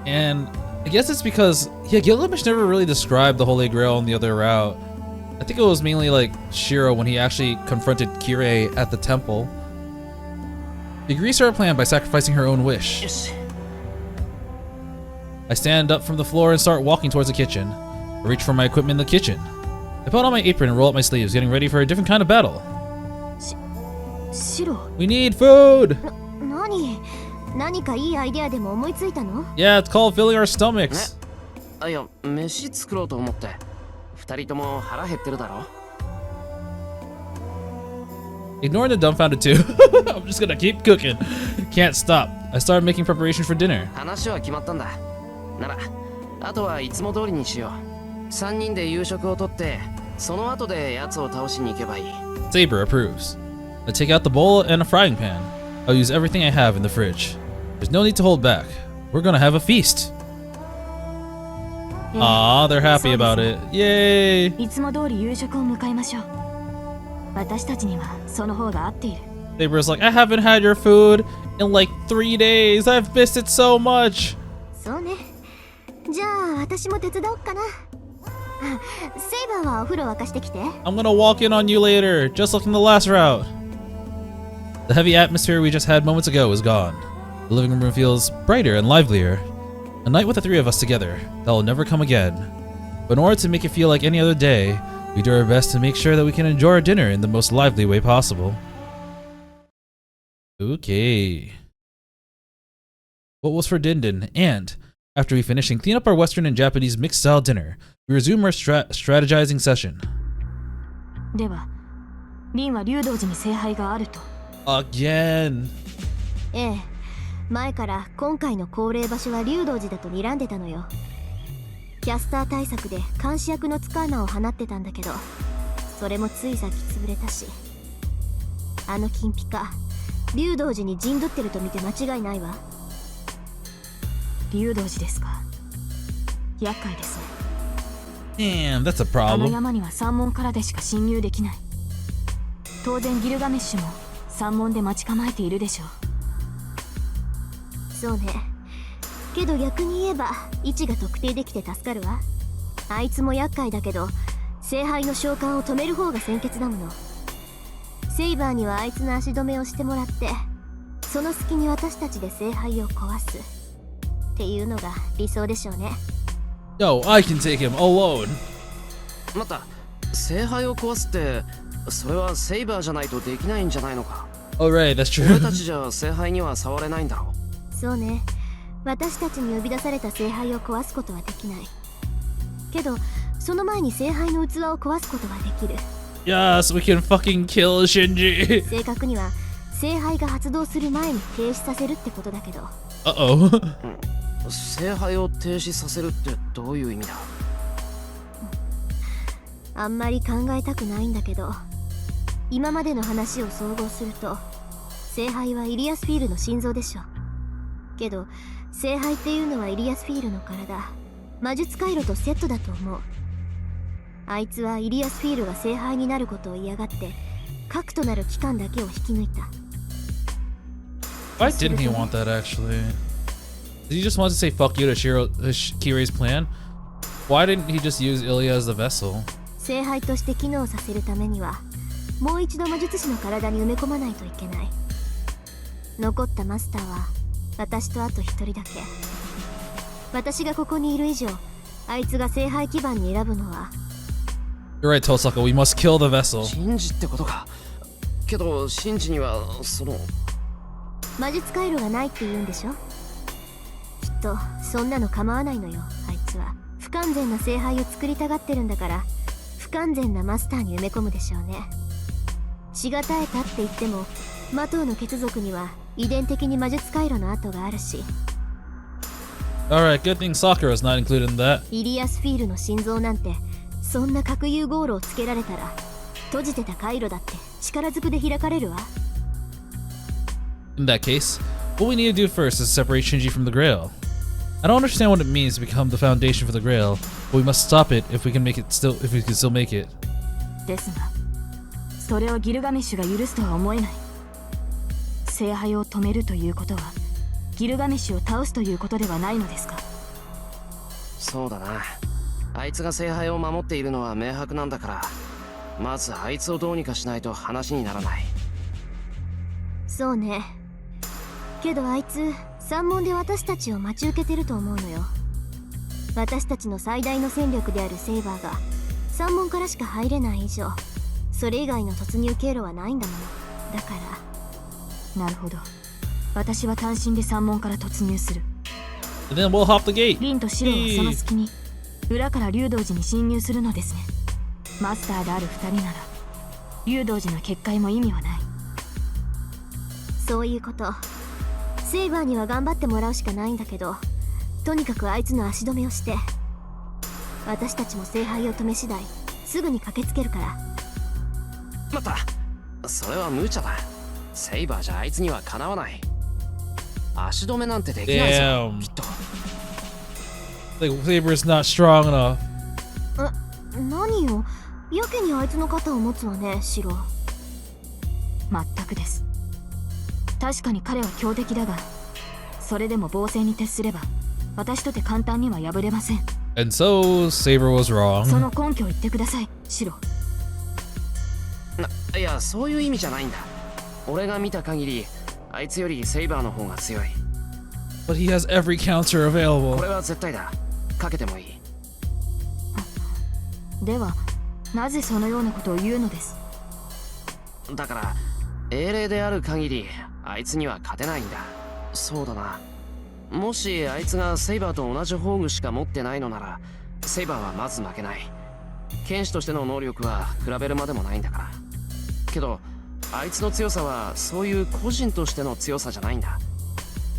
And I guess it's because, yeah, Gilgamesh never really described the Holy Grail on the other route. I think it was mainly like Shirou when he actually confronted Kirei at the temple. He agrees to our plan by sacrificing her own wish. Yes. I stand up from the floor and start walking towards the kitchen. I reach for my equipment in the kitchen. I put on my apron and roll up my sleeves, getting ready for a different kind of battle. シロ、 We need food! 何かいいアイデアでも思いついたの？ Yeah, it's called filling our stomachs. あ、いや、飯作ろうと思って。二人とも腹減ってるだろ。 Ignoring the dumbfounded two, I'm just gonna keep cooking. Can't stop. I started making preparation for dinner. 話は決まったんだ。なら、あとはいつも通りにしよう。三人で夕食をとって、その後で奴を倒しに行けばいい。 Saber approves. I take out the bowl and a frying pan. I'll use everything I have in the fridge. There's no need to hold back. We're gonna have a feast. Aw, they're happy about it. Yay! いつも通り夕食を迎えましょう。私たちにはその方が合っている。 Saber's like, I haven't had your food in like 3 days. I've missed it so much. そうね。じゃあ私も手伝おっかな。セイバーはお風呂沸かしてきて。 I'm gonna walk in on you later, just like in the last route. The heavy atmosphere we just had moments ago is gone. The living room feels brighter and livelier. A night with the three of us together. That will never come again. But in order to make it feel like any other day, we do our best to make sure that we can enjoy our dinner in the most lively way possible. Okay. What was for Dindin? And after we finish and clean up our Western and Japanese mixed style dinner, we resume our strategizing session. では、リンは竜道寺に聖杯があると。Again. ええ、前から今回の恒例場所は竜道寺だと睨んでたのよ。キャスター対策で監視役の使い魔を放ってたんだけど、それもついさっき潰れたし、あの金ピカ竜道寺に陣取ってると見て間違いないわ。竜道寺ですか。厄介ですね。Damn, that's a あの problem. 山には山門からでしか侵入できない。当然ギルガメッシュも山門で待ち構えているでしょう。そうね。けど逆に言えば位置が特定できて助かるわ。あいつも厄介だけど、聖杯の召喚を止める方が先決だもの。セイバーにはあいつの足止めをしてもらって、その隙に私たちで聖杯を壊すっていうのが理想でしょうね。Yo, I can take him alone. 待った、聖杯を壊すってそれはセイバーじゃないとできないんじゃないのか。 Alright, that's 俺 true. たちじゃ聖杯には触れないんだろう。そうね。私たちに呼び出された聖杯を壊すことはできない。けどその前に聖杯の器を壊すことはできる。Yes, we can fucking kill Shinji. 正確には聖杯が発動する前に停止させるってことだけど。Uh-oh. 聖杯を停止させるってどういう意味だ。あんまり考えたくないんだけど、今までの話を総合すると、聖杯はイリアスフィールの心臓でしょ。けど聖杯っていうのはイリアスフィールの体、魔術回路とセットだと思う。あいつはイリアスフィールが聖杯になることを嫌がって、核となる機関だけを引き抜いた。 Why didn't he want that actually? Did he just want to say fuck you to Kirei's plan? Why didn't he just use Ilya as the vessel? 聖杯として機能させるためには、もう一度魔術師の体に埋め込まないといけない。残ったマスターは私とあと一人だけ。私がここにいる以上、あいつが聖杯基盤に選ぶのは。 You're right, Tosaka. We must kill the vessel. シンジってことか。けどシンジにはその魔術回路がないって言うんでしょ。きっとそんなの構わないのよ。あいつは不完全な聖杯を作りたがってるんだから、不完全なマスターに埋め込むでしょうね。血が絶えたって言っても、魔党の血族には遺伝的に魔術回路の跡があるし。 Alright, good thing Sakura's not included in that. イリアスフィールの心臓なんて、そんな核融合炉をつけられたら、閉じてた回路だって力ずくで開かれるわ。 In that case, what we need to do first is separate Shinji from the Grail. I don't understand what it means to become the foundation for the Grail, but we must stop it if we can still make it. ですが、それをギルガメッシュが許すとは思えない。聖杯を止めるということは、ギルガメッシュを倒すということではないのですか。そうだな。あいつが聖杯を守っているのは明白なんだから、まずあいつをどうにかしないと話にならない。そうね。けどあいつ山門で私たちを待ち受けてると思うのよ。私たちの最大の戦力であるセイバーが山門からしか入れない以上、それ以外の突入経路はないんだもの。だから。なるほど。私は単身で山門から突入する。 And then we'll hop the gate. リンとシロはその隙に裏から竜道寺に侵入するのですね。マスターである2人なら竜道寺の結界も意味はない。そういうこと。セイバーには頑張ってもらうしかないんだけど、とにかくあいつの足止めをして、私たちも聖杯を止め次第すぐに駆けつけるから。待った、それは無茶だ。セイバーじゃあいつにはかなわない。足止めなんてできないぞ、 Damn. きっと。 Like Saber's not strong enough. 何よ、やけにあいつの肩を持つわね、シロ。全くです。確かに彼は強敵だが、それでも防戦に徹すれば私とて簡単には破れません。 And so Saber was そ wrong. の根拠を言ってください、シロ。いや、そういう意味じゃないんだ。俺が見た限りあいつよりセイバーの方が強い。 But he has every counter こ available. れは絶対だ。かけてもいい。ではなぜそのようなことを言うのです？だから英霊である限りあいつには勝てないんだ。そうだな。もしあいつがセイバーと同じ宝具しか持ってないのならセイバーはまず負けない。剣士としての能力は比べるまでもないんだから。けどあいつの強さはそういう個人としての強さじゃないんだ。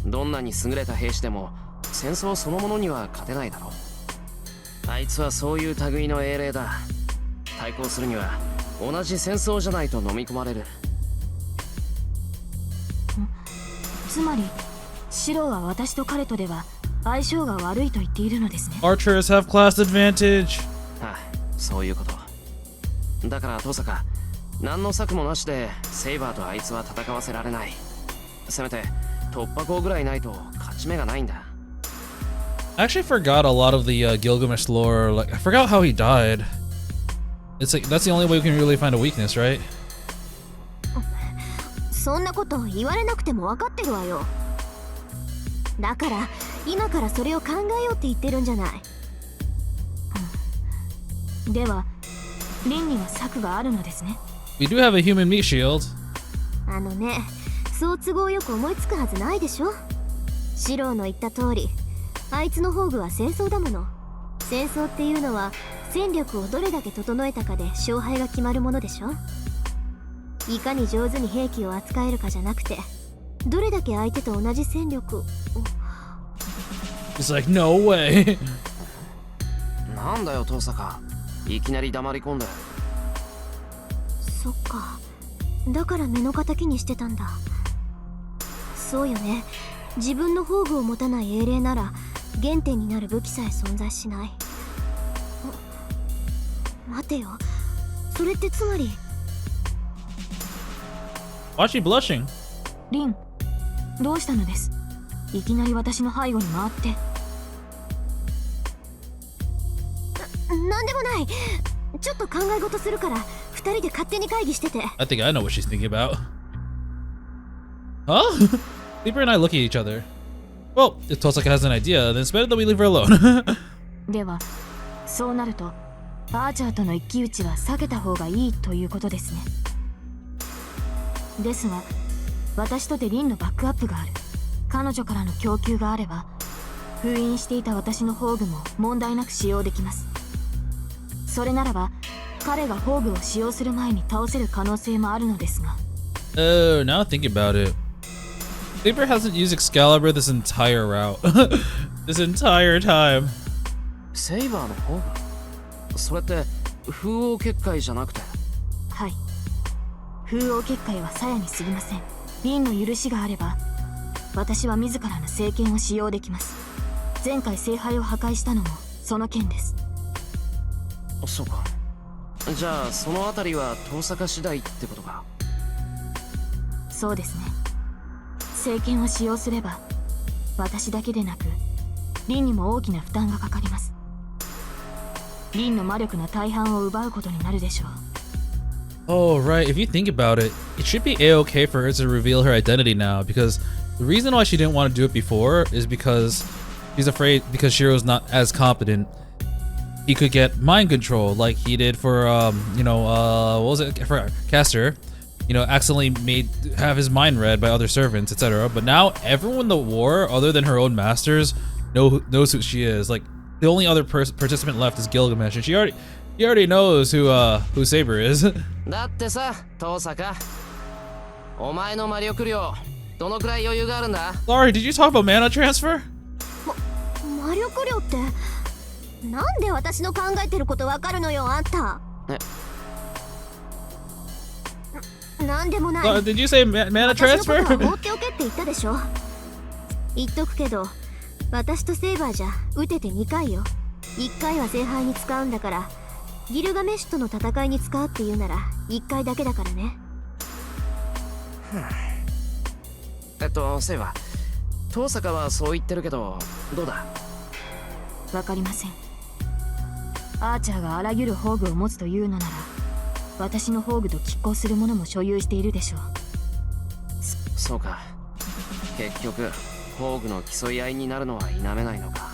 どんなに優れた兵士でも戦争そのものには勝てないだろう。あいつはそういう類の英霊だ。対抗するには同じ戦争じゃないと飲み込まれる。つまりシロは私と彼とでは相性が悪いと言っているのですね。 Archers have class advantage. ああ、そういうこと。だから登坂、何の策もなしでセイバーとあいつは戦わせられない。せめて突破口ぐらいないと勝ち目がないんだ。 I actually forgot a lot of the Gilgamesh lore. Like, I forgot how he died. It's like that's the only way we can really find a weakness, right? そんなこと言われなくても分かってるわよ。だから今からそれを考えようって言ってるんじゃない。ではリンには策があるのですね。 We do have a human meat shield. あのね、そう都合よく思いつくはずないでしょ。シローの言った通り、あいつの宝具は戦争だもの。戦争っていうのは戦力をどれだけ整えたかで勝敗が決まるものでしょ。いかに上手に兵器を扱えるかじゃなくて、どれだけ相手と同じ戦力を。 It's like no way. なんだよ登坂、いきなり黙り込んで。そっか、だから目の敵にしてたんだ。そうよね、自分の宝具を持たない英霊なら原点になる武器さえ存在しない。待てよ、それってつまり。 Why is she blushing? リン、どうしたのです？いきなり私の背後に回って。なんでもない。ちょっと考え事するから二人で勝手に会議してて。 I think I know what she's thinking about. Huh? Sleeper and I look at each other. Well, if Tosaka has an idea, then it's better that we leave her alone. ではそうなるとアーチャーとの一騎打ちは避けた方がいいということですね。ですが私とてリンのバックアップがある。彼女からの供給があれば封印していた私の宝具も問題なく使用できます。それならば彼が宝具を使用する前に倒せる可能性もあるのですが。 Oh, now think about it. Sleeper hasn't used Excalibur this entire route. This entire time. セイバーの宝具？それって風王結界じゃなくて？はい、風王結界は鞘に過ぎません。リンの許しがあれば私は自らの聖剣を使用できます。前回聖杯を破壊したのもその剣です。そうか。じゃあそのあたりは登坂次第ってことか。そうですね。聖剣を使用すれば私だけでなくリンにも大きな負担がかかります。リンの魔力の大半を奪うことになるでしょう。 Oh, right. If you think about it, it should be a-okay for her to reveal her identity now, because the reason why she didn't want to do it before is because she's afraid, because Shirou's not as competent, he could get mind control like he did for, what was it? For Caster, accidentally have his mind read by other servants, etc. But now everyone in the war, other than her own masters, knows who she is. Like, the only other participant left is Gilgamesh, and he already knows who Saber is. だってさ、登坂、お前の魔力量どのくらい余裕があるんだ？ Laurie, did you talk about mana transfer? 魔力量ってなんで私の考えてることわかるのよ、あんた。なんでもない。Did you say mana 私の transfer? ことは放っておけって言ったでしょ。言っとくけど、私とセイバーじゃ撃てて2回よ。1回は聖杯に使うんだから、ギルガメッシュとの戦いに使うって言うなら1回だけだからね。セイバー、登坂はそう言ってるけどどうだ？わかりません。アーチャーがあらゆる宝具を持つというのなら私の宝具と拮抗するものも所有しているでしょう。そうか。結局宝具の競い合いになるのは否めないのか。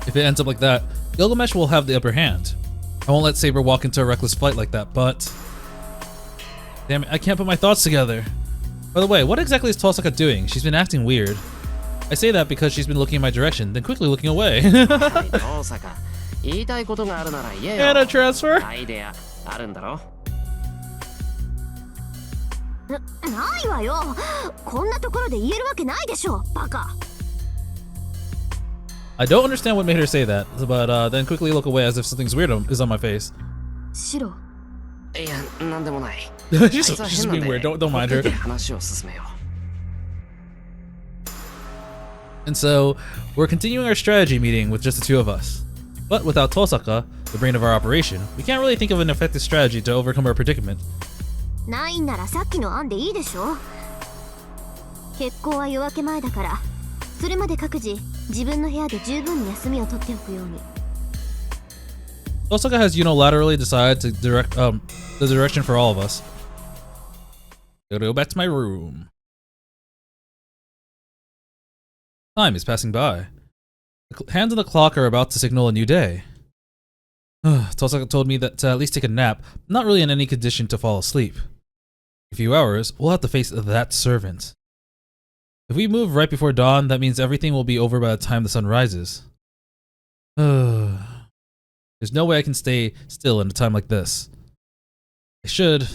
If it ends up like that, Gilgamesh will have the upper hand. I won't let Saber walk into a reckless fight like that, but... Damn it, I can't put my thoughts together. By the way, what exactly is Tosaka doing? She's been acting weird. I say that because she's been looking in my direction, then quickly looking away. 大坂、言いたいことがあるなら言えよ。 And a transfer? アイデアあるんだろ。ないわよ。こんなところで言えるわけないでしょ、バカ。 I don't understand what made her say that, but then quickly look away as if something's weird is on my face. シロ。いや、なんでもない。 she's being weird, don't mind her. 話を進めよう。 And so, we're continuing our strategy meeting with just the two of us. But without Tosaka, the brain of our operation, we can't really think of an effective strategy to overcome our predicament. ないんならさっきの案でいいでしょ。結婚は夜明け前だから、それまで各自自分の部屋で十分に休みを取っておくように。 Tosaka has unilaterally decided to direct the direction for all of us. Gotta go back to my room. Time is passing by. The hands on the clock are about to signal a new day. Tosaka told me that to at least take a nap, not really in any condition to fall asleep. In a few hours, we'll have to face that servant. If we move right before dawn, that means everything will be over by the time the sun rises. There's no way I can stay still in a time like this. I should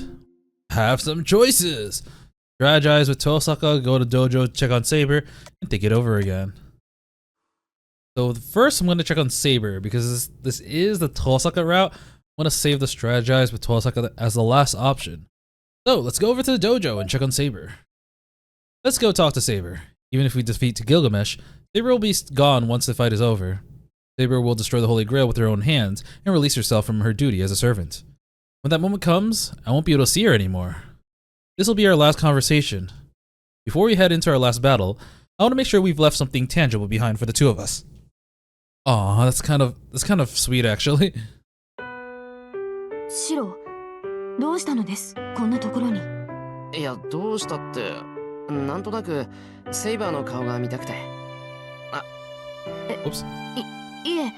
have some choices. Strategize with Tosaka, go to dojo, check on Saber, and think it over again. So first I'm going to check on Saber because this is the Tosaka route. I want to save the strategize with Tosaka as the last option. So let's go over to the dojo and check on Saber. Let's go talk to Saber. Even if we defeat Gilgamesh, Saber will be gone once the fight is over. Saber will destroy the Holy Grail with her own hands and release herself from her duty as a servant. When that moment comes, I won't be able to see her anymore. This will be our last conversation. Before we head into our last battle, I want to make sure we've left something tangible behind for the two of us. Aw, that's kind of sweet actually. シロ、どうしたのです？こんなところに。いや、どうしたって、なんとなくセイバーの顔が見たくて。Oops. いえ、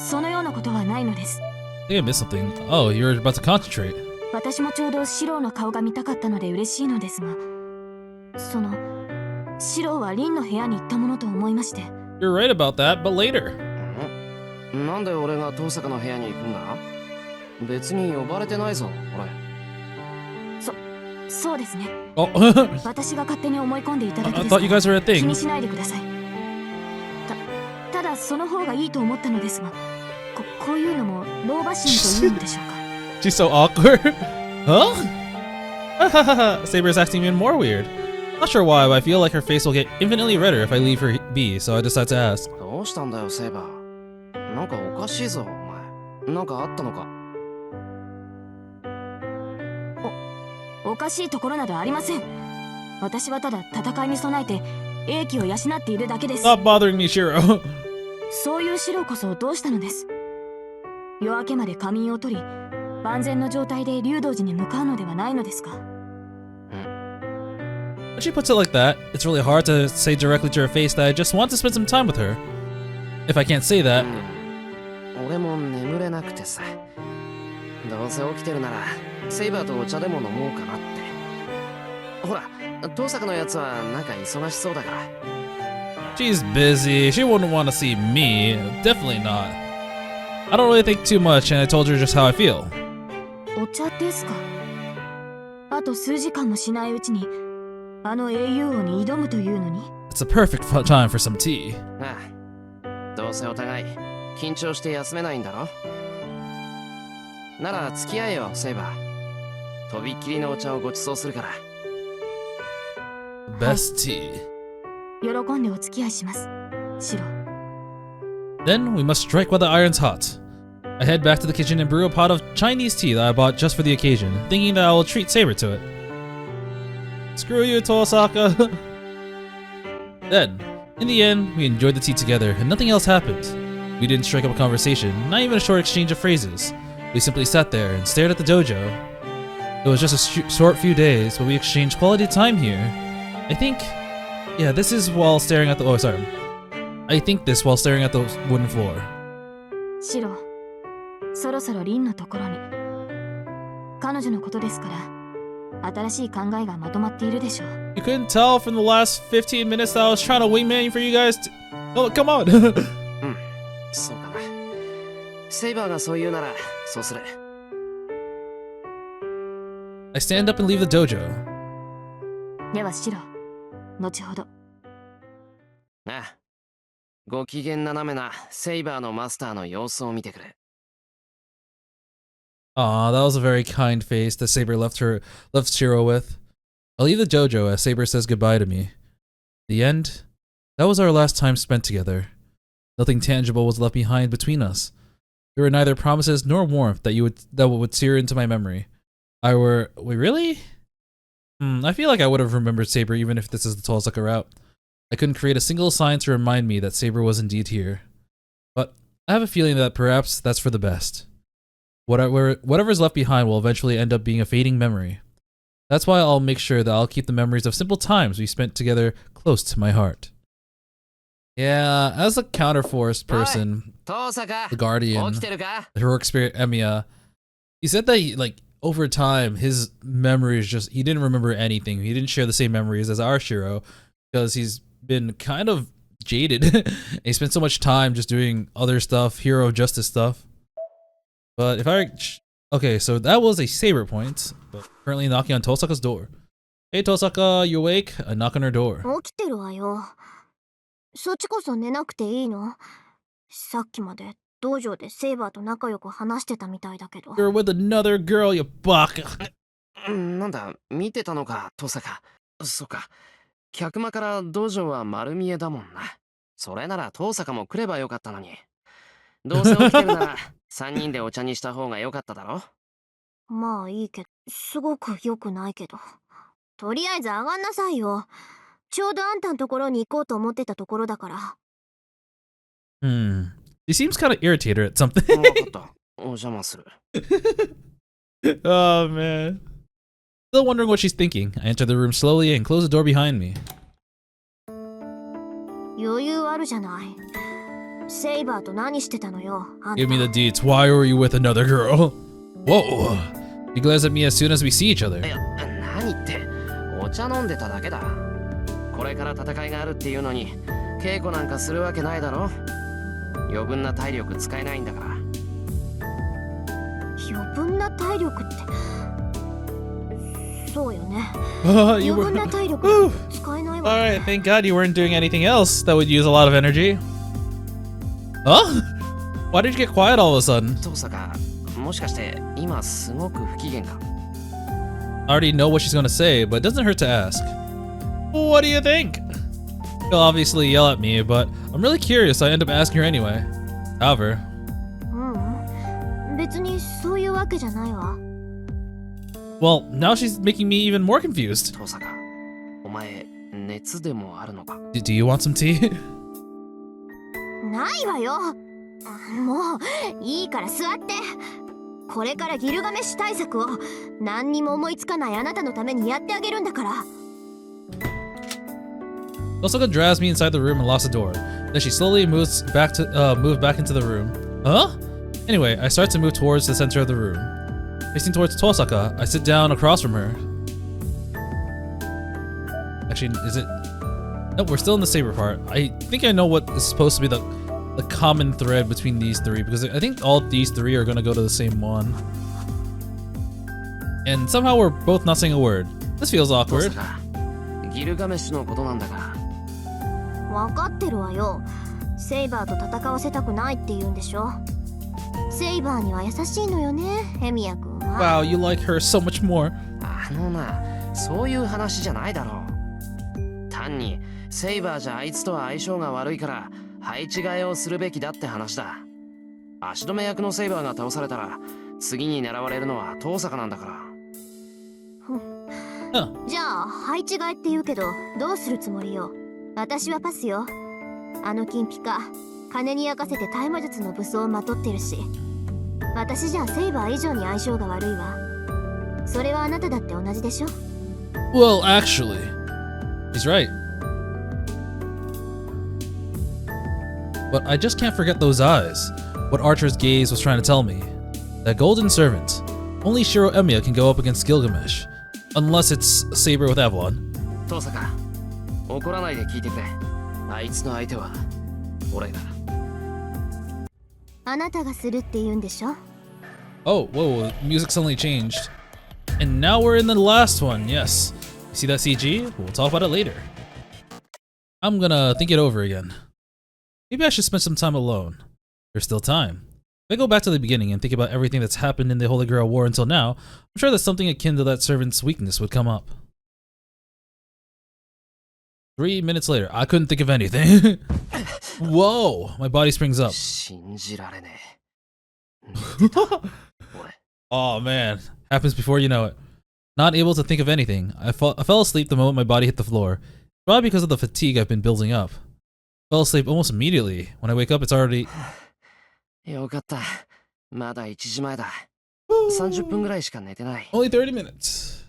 そのようなことはないのです。I think I missed something. Oh, you're about to concentrate. 私もちょうどシロの顔が見たかったので嬉しいのですが、シロはリンの部屋に行ったものと思いまして。You're right about that, but later. なんで俺が遠坂の部屋に行くんだ？別に呼ばれてないぞ、俺。そうですね。Oh. 私が勝手に思い込んでいただけ I です thought you guys were a 気 thing. にしないでください。ただその方がいいと思ったのですが、こういうのも老婆心というのでしょうか。She's so awkward. Huh? Saber's acting even more weird. Not sure why, but I feel like her face will get infinitely redder if I leave her be, so I decide to ask. どうしたんだよ、セイバー。なんかおかしいぞ、お前。なんかあったのか？おかしいところなどありません。私はただ戦いに備えて英気を養っているだけです。 Stop bothering me, Shirou. そういうシロこそどうしたのです？夜明けまで仮眠を取り、万全の状態で竜道寺に向かうのではないのですか？ When she puts it like that, it's really hard to say directly to her face that I just want to spend some time with her. If I can't say that, 俺も眠れなくてさ。どうせ起きてるならセイバーとお茶でも飲もうかなって。ほら、遠坂のやつはなんか忙しそうだから。she's busy. She wouldn't want to see me. Definitely not. I don't really think too much, and I told her just how I feel. お茶ですか？あと数時間もしないうちにあの英雄王に挑むというのに。 It's a perfect time for some tea. ああ、どうせお互い緊張して休めないんだろ。なら付き合えよ、セイバー。とびっきりのお茶をご馳走するから。Best tea. 喜んでお付き合いします、シロ。 Then we must strike while the iron's hot. I head back to the kitchen and brew a pot of Chinese tea that I bought just for the occasion, thinking that I will treat Saber to it. Screw you, Tosaka. Then, in the end, we enjoyed the tea together and nothing else happened. We didn't strike up a conversation, not even a short exchange of phrases. We simply sat there and stared at the dojo. It was just a short few days, but we exchanged quality time here. I think... Yeah, this is while staring at the... Oh, sorry. I think this while staring at the wooden floor. シロ、そろそろリンのところに。彼女のことですから、新しい考えがまとまっているでしょう。You couldn't tell from the last 15 minutes that I was trying to wingman for you guys to... Oh, come on! そうかな。セイバーがそう言うなら、そうする。I stand up and leave the dojo. ではシロ、後ほど。ああ。ご機嫌斜めなセイバーのマスターの様子を見てくれ。Aw, that was a very kind face that Saber left Shirou with. I'll leave the dojo as Saber says goodbye to me. The end? That was our last time spent together. Nothing tangible was left behind between us. There were neither promises nor warmth that would sear into my memory. Wait, really? I feel like I would have remembered Saber even if this is the Tolsaka route. I couldn't create a single sign to remind me that Saber was indeed here. But I have a feeling that perhaps that's for the best. Whatever's left behind will eventually end up being a fading memory. That's why I'll make sure that I'll keep the memories of simple times we spent together close to my heart. Yeah, as a counterforce person, the guardian, the heroic spirit Emiya, he said that over time, his memories he didn't remember anything. He didn't share the same memories as our Shirou because he's been kind of jaded. He spent so much time just doing other stuff, hero justice stuff. But okay, so that was a Saber point, but currently knocking on Tosaka's door. Hey Tosaka, you awake? I knock on her door. 起きてるわよ。そっちこそ寝なくていいの？さっきまで道場でセイバーと仲良く話してたみたいだけど。You're with another girl, you baka. なんだ、見てたのか、トサカ。そっか。客間から道場は丸見えだもんな。それならトサカも来ればよかったのに。どうせ起きてるなら3人でお茶にした方がよかっただろ。まあいいけど、すごく良くないけど。とりあえず上がんなさいよ。ちょうどあんたのところに行こうと思ってたところだから。She seems kind of irritated at something. わかった。お邪魔する。Oh man. Still wondering what she's thinking. I enter the room slowly and close the door behind me. 余裕あるじゃない。セイバーと何してたのよ、あんた。 Give me the deets. Why were you with another girl? Whoa. He glares at me as soon as we see each other. いや、何って、お茶飲んでただけだ。これから戦いがあるっていうのに、稽古なんかするわけないだろ。余分な体力使えないんだから。余分な体力って。そうよね。余 余分な体力使えないわ。Alright, thank God you weren't doing anything else that would use a lot of energy. Huh? Why did you get quiet all of a sudden? トサカ、もしかして今すごく不機嫌か。I already know what she's gonna say, but it doesn't hurt to ask. What do you think? She'll obviously yell at me, but I'm really curious, so I end up asking her anyway. However. 別にそういうわけじゃないわ。Well, now she's making me even more confused. トサカ、お前熱でもあるのか。Do you want some tea? ないわよ。もういいから座って。これからギルガメッシュ対策を何にも思いつかないあなたのためにやってあげるんだから。Osaka drives me inside the room and locks the door. Then she slowly moves back into the room. Huh? Anyway, I start to move towards the center of the room. Facing towards Tosaka, I sit down across from her. Actually, is it? Nope, we're still in the Saber part. I think I know what is supposed to be the common thread between these three, because I think all these three are gonna go to the same one. And somehow we're both not saying a word. This feels awkward. トサカ、ギルガメッシュのことなんだが。分かってるわよ。セイバーと戦わせたくないって言うんでしょ。セイバーには優しいのよね、エミヤ君は。Wow, you like her so much more. あのな、そういう話じゃないだろう。単にセイバーじゃあいつとは相性が悪いから配置換えをするべきだって話だ。足止め役のセイバーが倒されたら次に狙われるのは遠坂なんだから。じゃあ配置換えって言うけどどうするつもりよ。私はパスよ。あの金ピカ金に焼かせて大魔術の武装をまとってるし、私じゃセイバー以上に相性が悪いわ。それはあなただって同じでしょ。 Well, actually, he's right. But I just can't forget those eyes. What Archer's gaze was trying to tell me. That golden servant. Only Shirou Emiya can go up against Gilgamesh. Unless it's Saber with Avalon. 遠坂、怒らないで聞いてくれ。あいつの相手は俺だ。あなたがするって言うんでしょ。 Oh, whoa, music suddenly changed. And now we're in the last one, yes. You see that CG? We'll talk about it later. I'm gonna think it over again. Maybe I should spend some time alone. There's still time. If I go back to the beginning and think about everything that's happened in the Holy Grail War until now, I'm sure that something akin to that servant's weakness would come up. 3 minutes later, I couldn't think of anything. Whoa, my body springs up. 信じられねえ。俺。 Oh man, happens before you know it. Not able to think of anything. I fell asleep the moment my body hit the floor. Probably because of the fatigue I've been building up. Fell asleep almost immediately. When I wake up, it's already... よかった。まだ1時前だ。30分ぐらいしか寝てない。 Only 30 minutes.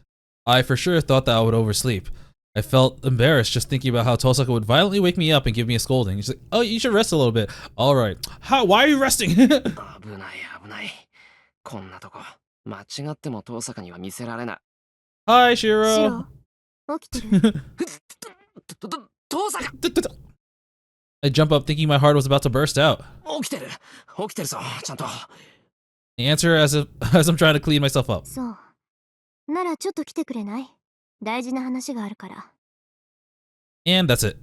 I for sure thought that I would oversleep. I felt embarrassed just thinking about how Tosaka would violently wake me up and give me a scolding. She's like, oh, you should rest a little bit. Alright. Why are you resting? 危ない危ない。こんなとこ、間違っても遠坂には見せられない。Hi, シロ Shiro. 起きてる。遠坂 I jump up thinking my heart was about to burst out. 起きてるぞ、ちゃんと。I answer as I'm trying to clean myself up. そう。ならちょっと来てくれない？大事な話があるから。 And that's it.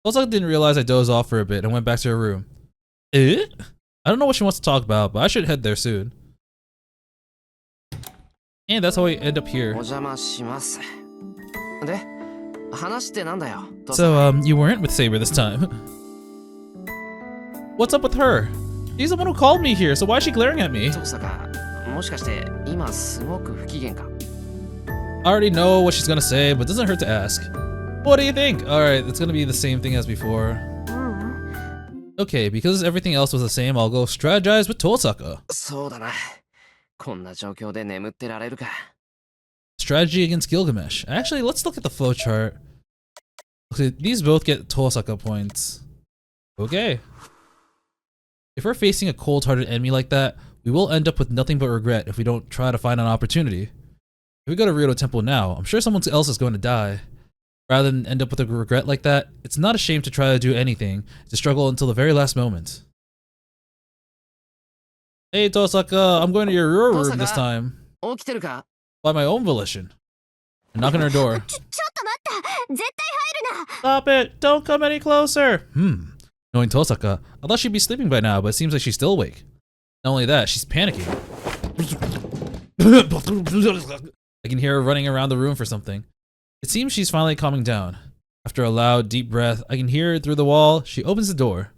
Tosaka didn't realize I dozed off for a bit and went back to her room. Eh? I don't know what she wants to talk about, but I should head there soon. And that's how we end up here. お邪魔します。で、話ってなんだよ。 So, you weren't with Saber this time. What's up with her? She's the one who called me here, so why is she glaring at me? 遠坂、もしかして今すごく不機嫌か？ I already know what she's gonna say, but it doesn't hurt to ask. What do you think? Alright, it's gonna be the same thing as before. ううん。 Okay, because everything else was the same, I'll go strategize with Tosaka. そうだな。こんな状況で眠ってられるか。 Strategy against Gilgamesh. Actually, let's look at the flowchart. Okay, these both get Tosaka points. Okay. If we're facing a cold-hearted enemy like that, we will end up with nothing but regret if we don't try to find an opportunity. If we go to Realta Temple now, I'm sure someone else is going to die. Rather than end up with a regret like that, it's not a shame to try to do anything, to struggle until the very last moment. Hey Tosaka, I'm going to your room this time. 起きてるか？ By my own volition. I knock on her door. ちょっと待った絶対入るな Stop it! Don't come any closer! Knowing Tosaka, I thought she'd be sleeping by now, but it seems like she's still awake. Not only that, she's panicking. I can hear her running around the room for something. It seems she's finally calming down. After a loud, deep breath, I can hear her through the wall. She opens the door.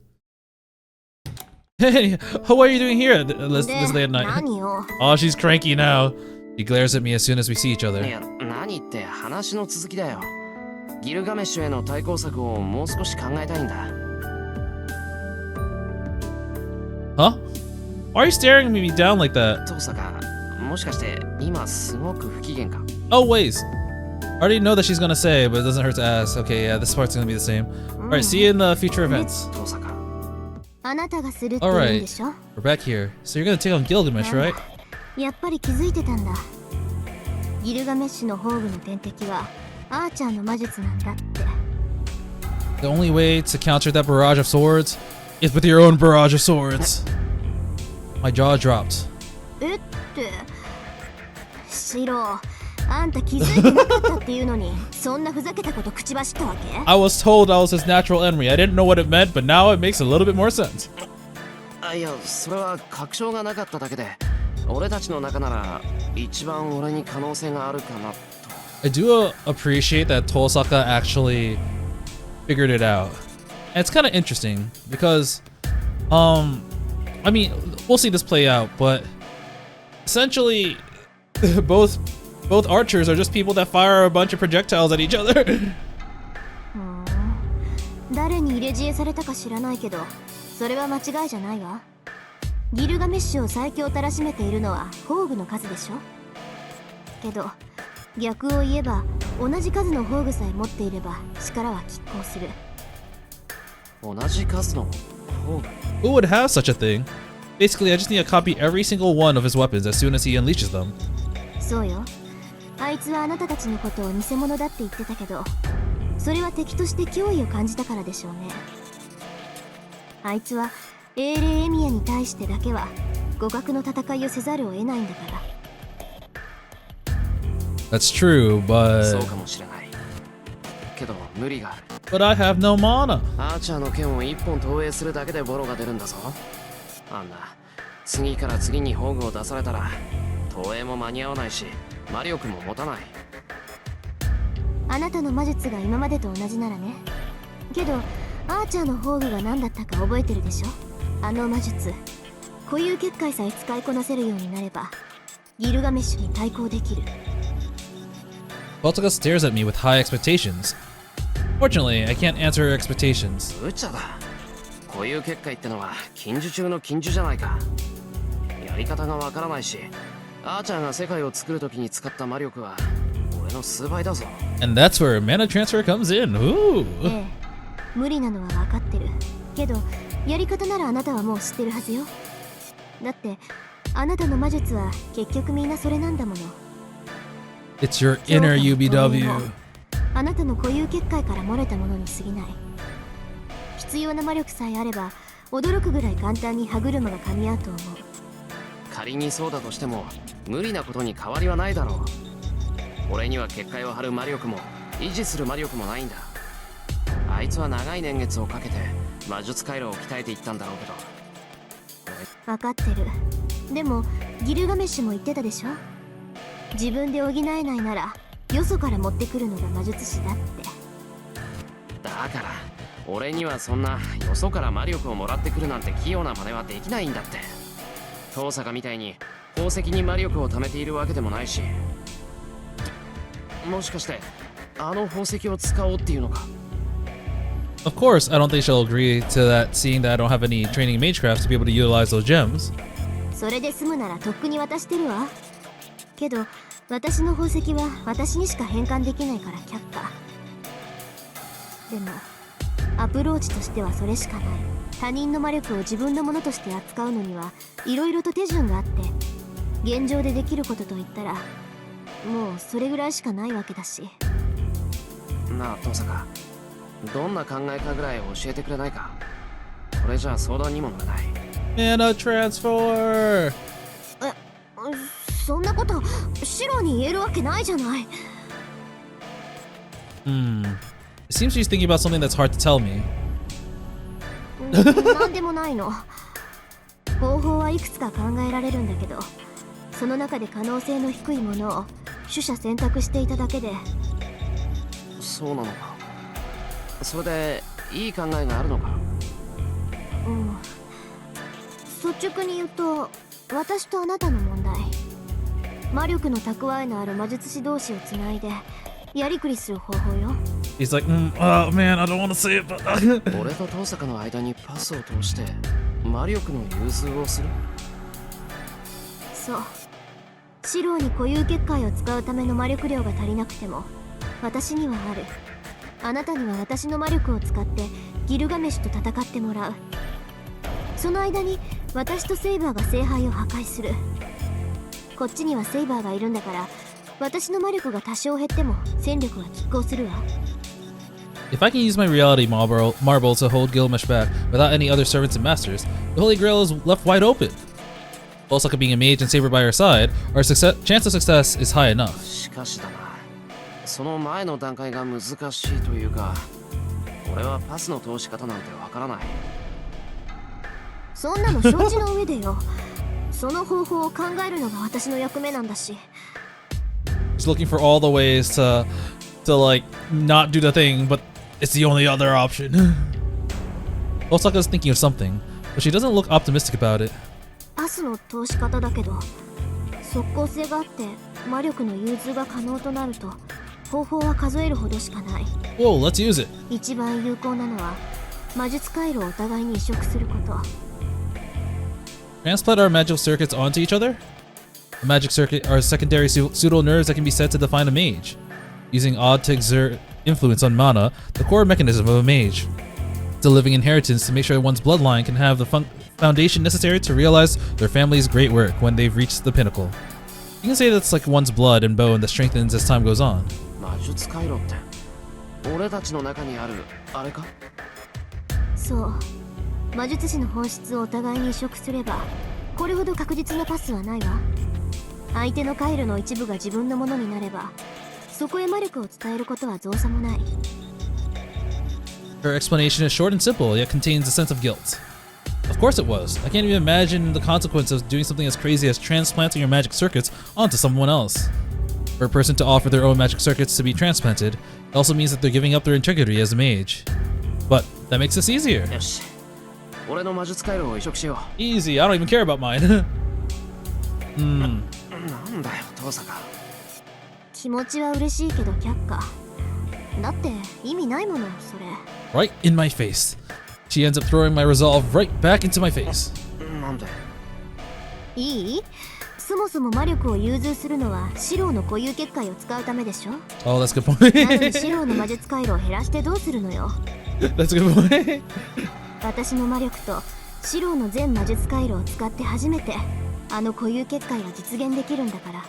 Hey, what are you doing here this late at night? 何よ Oh, she's cranky now. She glares at me as soon as we see each い other. や、何って話の続きだよ。ギルガメッシュへの対抗策をもう少し考えたいんだ。 Huh? Why are you staring me down like that? 遠坂、もしかして今すごく不機嫌か？ Oh, wait. I already know that she's gonna say, but it doesn't hurt to ask. Okay, yeah, this part's gonna be the same. Alright, see you in the future events. 遠坂。あなたがするって言うんでしょ We're back here. So you're gonna take on Gilgamesh, right? やっぱり気づいてたんだギルガメッシュの宝具の天敵はアーチャーの魔術なんだって The only way to counter that barrage of swords is with your own barrage of swords. My jaw dropped. えってシロあんた気づいてなかったっていうのにそんなふざけたこと口走ったわけ I was told I was his natural enemy. I didn't know what it meant, but now it makes a little bit more sense. あ、いや、それは確証がなかっただけで、俺たちの中なら一番俺に可能性があるかなと。 I do appreciate that Tosaka actually figured it out. And it's kind of interesting because, I mean, we'll see this play out, but essentially, both archers are just people that fire a bunch of projectiles at each other. 誰に入れ知恵されたか知らないけどそれは間違いじゃないわギルガメッシュを最強たらしめているのは宝具の数でしょけど逆を言えば同じ数の宝具さえ持っていれば力は拮抗する。同じ数の宝具。 Who would have such a thing? Basically, I just need to copy every single one of his weapons as soon as he unleashes them. そうよ。あいつはあなたたちのことを偽物だって言ってたけど、それは敵として脅威を感じたからでしょうね。あいつは英霊エミヤに対してだけは互角の戦いをせざるを得ないんだから。 That's true, そう but かもしれない。けど無理がある。 but I have no mana. アーチャーの剣を一本投影するだけでボロが出るんだぞ。あんな次から次に宝具を出されたら投影も間に合わないし魔力も持たない。あなたの魔術が今までと同じならね。けどアーチャーの宝具が何だったか覚えてるでしょ。あの魔術固有結界さえ使いこなせるようになればギルガメッシュに対抗できる。 Baltica stares at me with high expectations. Fortunately, I can't answer her expectations. 無茶だ。固有結界ってのは禁呪中の禁呪じゃないか。やり方がわからないし、アーチャーが世界を作るときに使った魔力は俺の数倍だぞ。 And that's where mana transfer comes in. Ooh. ええ、無理なのは分かってる。けどやり方ならあなたはもう知ってるはずよ。だってあなたの魔術は結局みんなそれなんだもの。 It's your inner UBW. あなたの固有結界から漏れたものに過ぎない。必要な魔力さえあれば驚くぐらい簡単に歯車が噛み合うと思う。仮にそうだとしても無理なことに変わりはないだろう。俺には結界を張る魔力も維持する魔力もないんだ。あいつは長い年月をかけて魔術回路を鍛えていったんだろうけど。分かってる。でもギルガメッシュも言ってたでしょ。自分で補えないならよそから持ってくるのが魔術師だって。だから俺にはそんなよそから魔力をもらってくるなんて器用な真似はできないんだって。遠坂みたいに宝石に魔力を貯めているわけでもないし。もしかしてあの宝石を使おうっていうのか。 Of course, I don't think she'll agree to that, seeing that I don't have any training in magecraft to be able to utilize those gems. それで済むならとっくに渡してるわ。けど私の宝石は私にしか変換できないから却下。でもアプローチとしてはそれしかない。他人の魔力を自分のものとして扱うのにはいろいろと手順があって、現状でできることといったらもうそれぐらいしかないわけだし。なあ遠坂、どんな考えかぐらい教えてくれないか。これじゃあ相談にも乗れない。 Mana transfer. そんなことシロに言えるわけないじゃない。 It seems she's thinking about something that's hard to tell me. なんでもないの。方法はいくつか考えられるんだけど、その中で可能性の低いものを取捨選択していただけで。そうなのか。それでいい考えがあるのか。率直に言うと私とあなたの問題、魔力の蓄えのある魔術師同士をつないでやりくりする方法よ。 He's like, oh man, I don't want to say it, but 俺と遠坂の間にパスを通して魔力の融通をする。そう、シロに固有結界を使うための魔力量が足りなくても私にはある。あなたには私の魔力を使ってギルガメシュと戦ってもらう。その間に私とセイバーが聖杯を破壊する。こっちにはセイバーがいるんだから私の魔力が多少減っても戦力は拮抗するわ。 if I can use my reality marble to hold Gilgamesh back without any other servants and masters, the Holy Grail is left wide open. Osaka being a mage and Saber by her side, our chance of success is high enough. しかしだな、その前の段階が難しいというか、俺はパスの通し方なんてわからない。そんなの承知の上でよ。その方法を考えるのが私の役目なんだし。 She's looking for all the ways to like not do the thing, but it's the only other option. Osaka's thinking of something, but she doesn't look optimistic about it. パスの通し方だけど即効性があって魔力の融通が可能となると方法は数えるほどしかない。 Whoa, let's use it. 一番有効なのは魔術回路をお互いに移植すること。 Transplant our magical circuits onto each other? A magic circuit are secondary pseudo nerves that can be said to define a mage. Using odd to exert influence on mana, the core mechanism of a mage. It's a living inheritance to make sure one's bloodline can have the foundation necessary to realize their family's great work when they've reached the pinnacle. You can say that's like one's blood and bone that strengthens as time goes on. 魔術回路って俺たちの中にあるあれか？そう。魔術師の本質をお互いに移植すれば、これほど確実なパスはないわ。相手の回路の一部が自分のものになれば、そこへ魔力を伝えることは造作もない。Her explanation is short and simple, yet contains a sense of guilt. Of course it was. I can't even imagine the consequence of doing something as crazy as transplanting your magic circuits onto someone else. For a person to offer their own magic circuits to be transplanted, it also means that they're giving up their integrity as a mage. But that makes this easier. よし。俺の魔術回路を移植しよ Easy, I don't even care about mine. う。なんだよ、遠坂。気持ちは嬉しいけど却下。だって意味ないもの、それ。Right in my face. She ends up throwing my resolve right back into my face. なんで？いい？そもそも魔力を融通するのはシロウの固有結界を使うためでしょ。 Oh, that's a good なのに point. シロウの魔術回路を減らしてどうするのよ。That's a good point. 私の魔力とシロウの全魔術回路を使って初めてあの固有結界は実現できるんだから。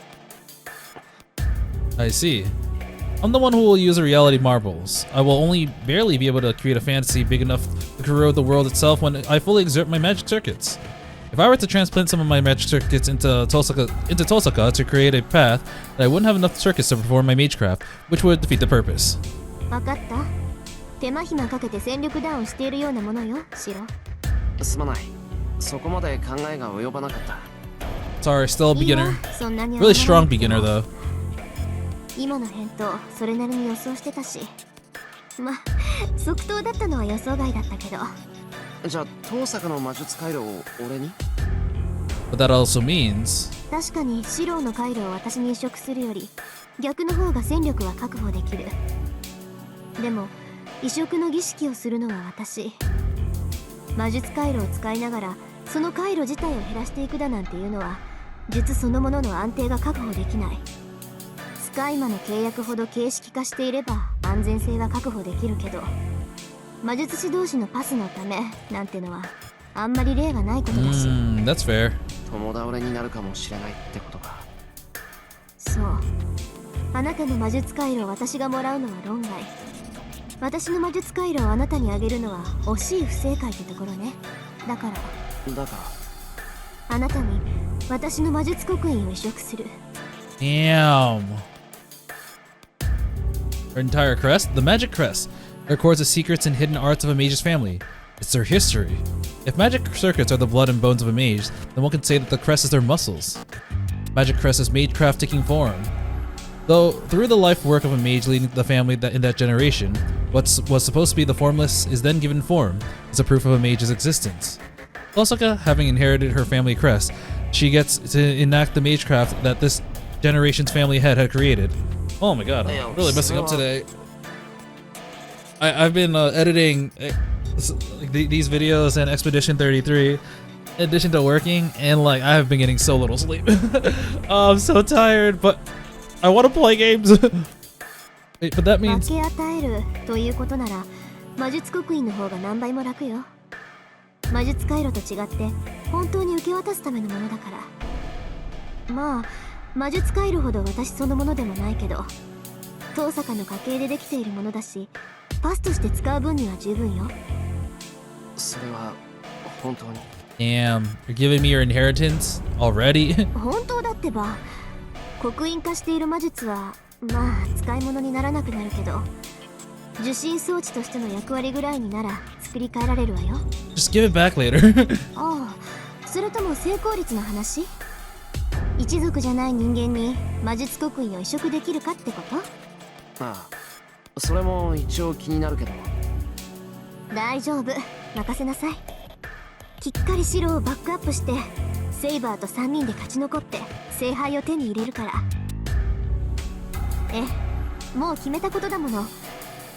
I see. I'm the one who will use the reality marbles. I will only barely be able to create a fantasy big enough to corrode the world itself when I fully exert my magic circuits. If I were to transplant some of my magic circuits into Tosaka to create a path, then I wouldn't have enough circuits to perform my magecraft, which would defeat the purpose. わかった。手間暇かけて戦力ダウンしているようなものよ、シロ。すまない。そこまで考えが及ばなかった。Sorry, still a いいわ beginner. そんなに Really 謝ら strong なくても beginner though. 今の返答それなりに予想してたし、ま、即答だったのは予想外だったけど。じゃあ遠坂の魔術回路を俺に？ But that also means 確かにシロウの回路を私に移植するより逆の方が戦力は確保できる。でも移植の儀式をするのは私。魔術回路を使いながらその回路自体を減らしていくだなんていうのは術そのものの安定が確保できない。使い魔の契約ほど形式化していれば安全性は確保できるけど、魔術師同士のパスのためなんてのはあんまり例がないことだし。that's fair. 友倒れになるかもしれないってことか。そう。あなたの魔術回路を私がもらうのは論外。私の魔術回路をあなたにあげるのは惜しい不正解ってところね。だからあなたに私の魔術刻印を移植する。 Damn. Her entire crest? The magic crest. It records the secrets and hidden arts of a mage's family. It's their history. If magic circuits are the blood and bones of a mage, then one can say that the crest is their muscles. Magic crest is magecraft taking form. Though, through the life work of a mage leading the family in that generation, what was supposed to be the formless is then given form, as a proof of a mage's existence. Osaka, having inherited her family crest, she gets to enact the magecraft that this generation's family head had created. Oh my god, I'm really messing up today. I've been editing these videos and Expedition 33 in addition to working, and like I have been getting so little sleep. Oh, I'm so tired, but I want to play games. Wait, but that means 分け与えるということなら魔術刻印の方が何倍も楽よ。魔術回路と違って本当に受け渡すためのものだから。まあ魔術回路ほど私そのものでもないけど、遠坂の家系でできているものだし、パスとして使う分には十分よ。それは本当に。 Damn, you're giving me your inheritance already? 本当だってば。刻印化している魔術はまあ使い物にならなくなるけど、受信装置としての役割ぐらいになら作り変えられるわよ。 Just give it back later. ああ、それとも成功率の話？一族じゃない人間に魔術刻印を移植できるかってこと？ああ、それも一応気になるけど。大丈夫、任せなさい。きっかり白をバックアップしてセイバーと3人で勝ち残って聖杯を手に入れるから。もう決めたことだもの。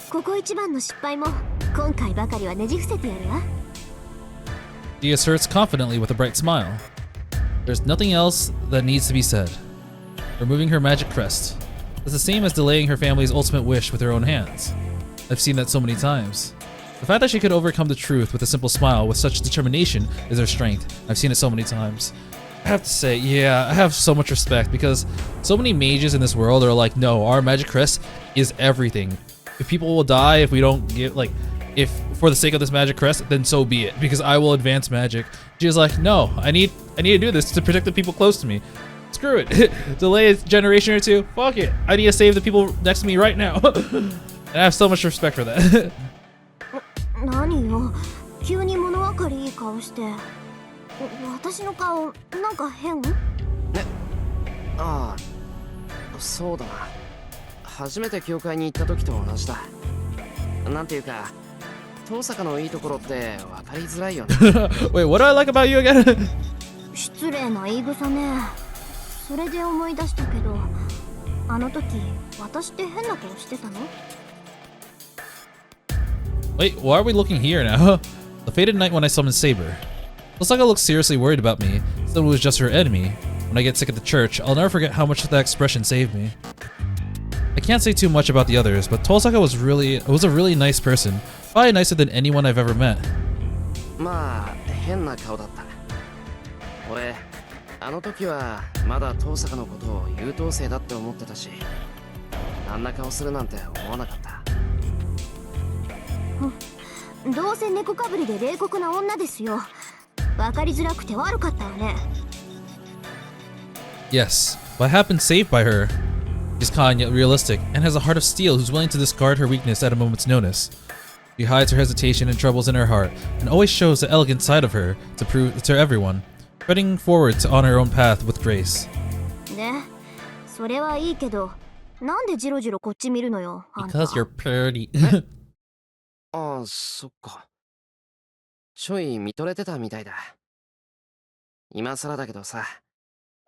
ここ一番の失敗も今回ばかりはねじ伏せてやるわ。 She asserts confidently with a bright smile. There's nothing else that needs to be said. Removing her magic crest is the same as delaying her family's ultimate wish with her own hands. I've seen that so many times. The fact that she could overcome the truth with a simple smile with such determination is her strength. I've seen it so many times. I have to say, yeah, I have so much respect because so many mages in this world are like, no, our magic crest is everything. If people will die if we don't get, like, if for the sake of this magic crest, then so be it, because I will advance magic. She's like, no, I need to do this to protect the people close to me. Screw it. Delay a generation or two. Fuck it. I need to save the people next to me right now. And I have so much respect for that. 何よ、急に物分かりいい顔して。私の顔なんか変？ああ、そうだな。初めて教会に行った時と同じだ。なんていうか、遠坂のいいところって分かりづらいよね。Wait, what do I like about you again? 失礼な言い草ね。それで思い出したけど、あの時私って変な顔してたの？ Wait, why are we looking here now? The fated night when I summoned Saber. Tosaka looks seriously worried about me, as though it was just her enemy. When I get sick at the church, I'll never forget how much that expression saved me. I can't say too much about the others, but Tosaka was a really nice person. Probably nicer than anyone I've ever met. まあ、変な顔だった。俺、あの時はまだ遠坂のことを優等生だって思ってたし、あんな顔するなんて思わなかった。どうせ猫かぶりで冷酷な女ですよ。分かりづらくて悪かったわね。Yes, but I have been saved by her. She's kind yet realistic, and has a heart of steel who's willing to discard her weakness at a moment's notice. She hides her hesitation and troubles in her heart, and always shows the elegant side of her to prove to everyone, treading forward on her own path with grace. ね、それはいいけど、なんでジロジロこっち見るのよ、あんた。Because you're pretty. ああ、そっか。ちょい見とれてたみたいだ。今更だけどさ、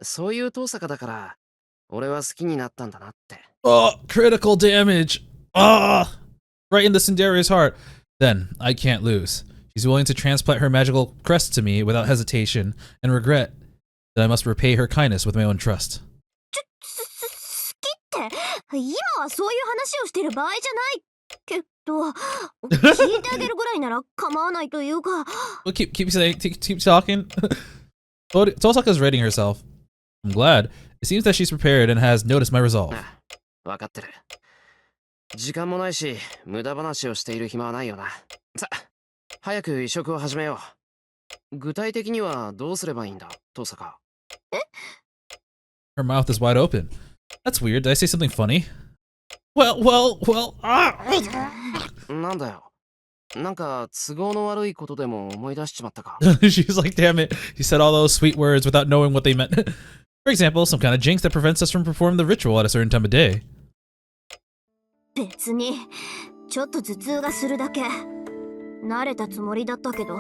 そういう遠坂だから、俺は好きになったんだなって。Oh, critical damage! Ah! Right in the Cinderella's heart. Then, I can't lose. She's willing to transplant her magical crest to me without hesitation, and regret that I must repay her kindness with my own trust. 好きって、今はそういう話をしてる場合じゃないけど、聞いてあげるぐらいなら構わないというか。Well, keep talking. Tosaka's readying herself. I'm glad. It seems that she's prepared and has noticed my resolve. わかってる。時間もないし、無駄話をしている暇はないよな。さ、早く移植を始めよう。具体的にはどうすればいいんだ、遠坂。Her mouth is wide open. That's weird. Did I say something funny? Well, ah! なんだよ。なんか都合の悪いことでも思い出しちまったか。She's like, damn it. He said all those sweet words without knowing what they meant. For example, some kind of jinx that prevents us from performing the ritual at a certain time of day. 別に、ちょっと頭痛がするだけ。慣れたつもりだったけど、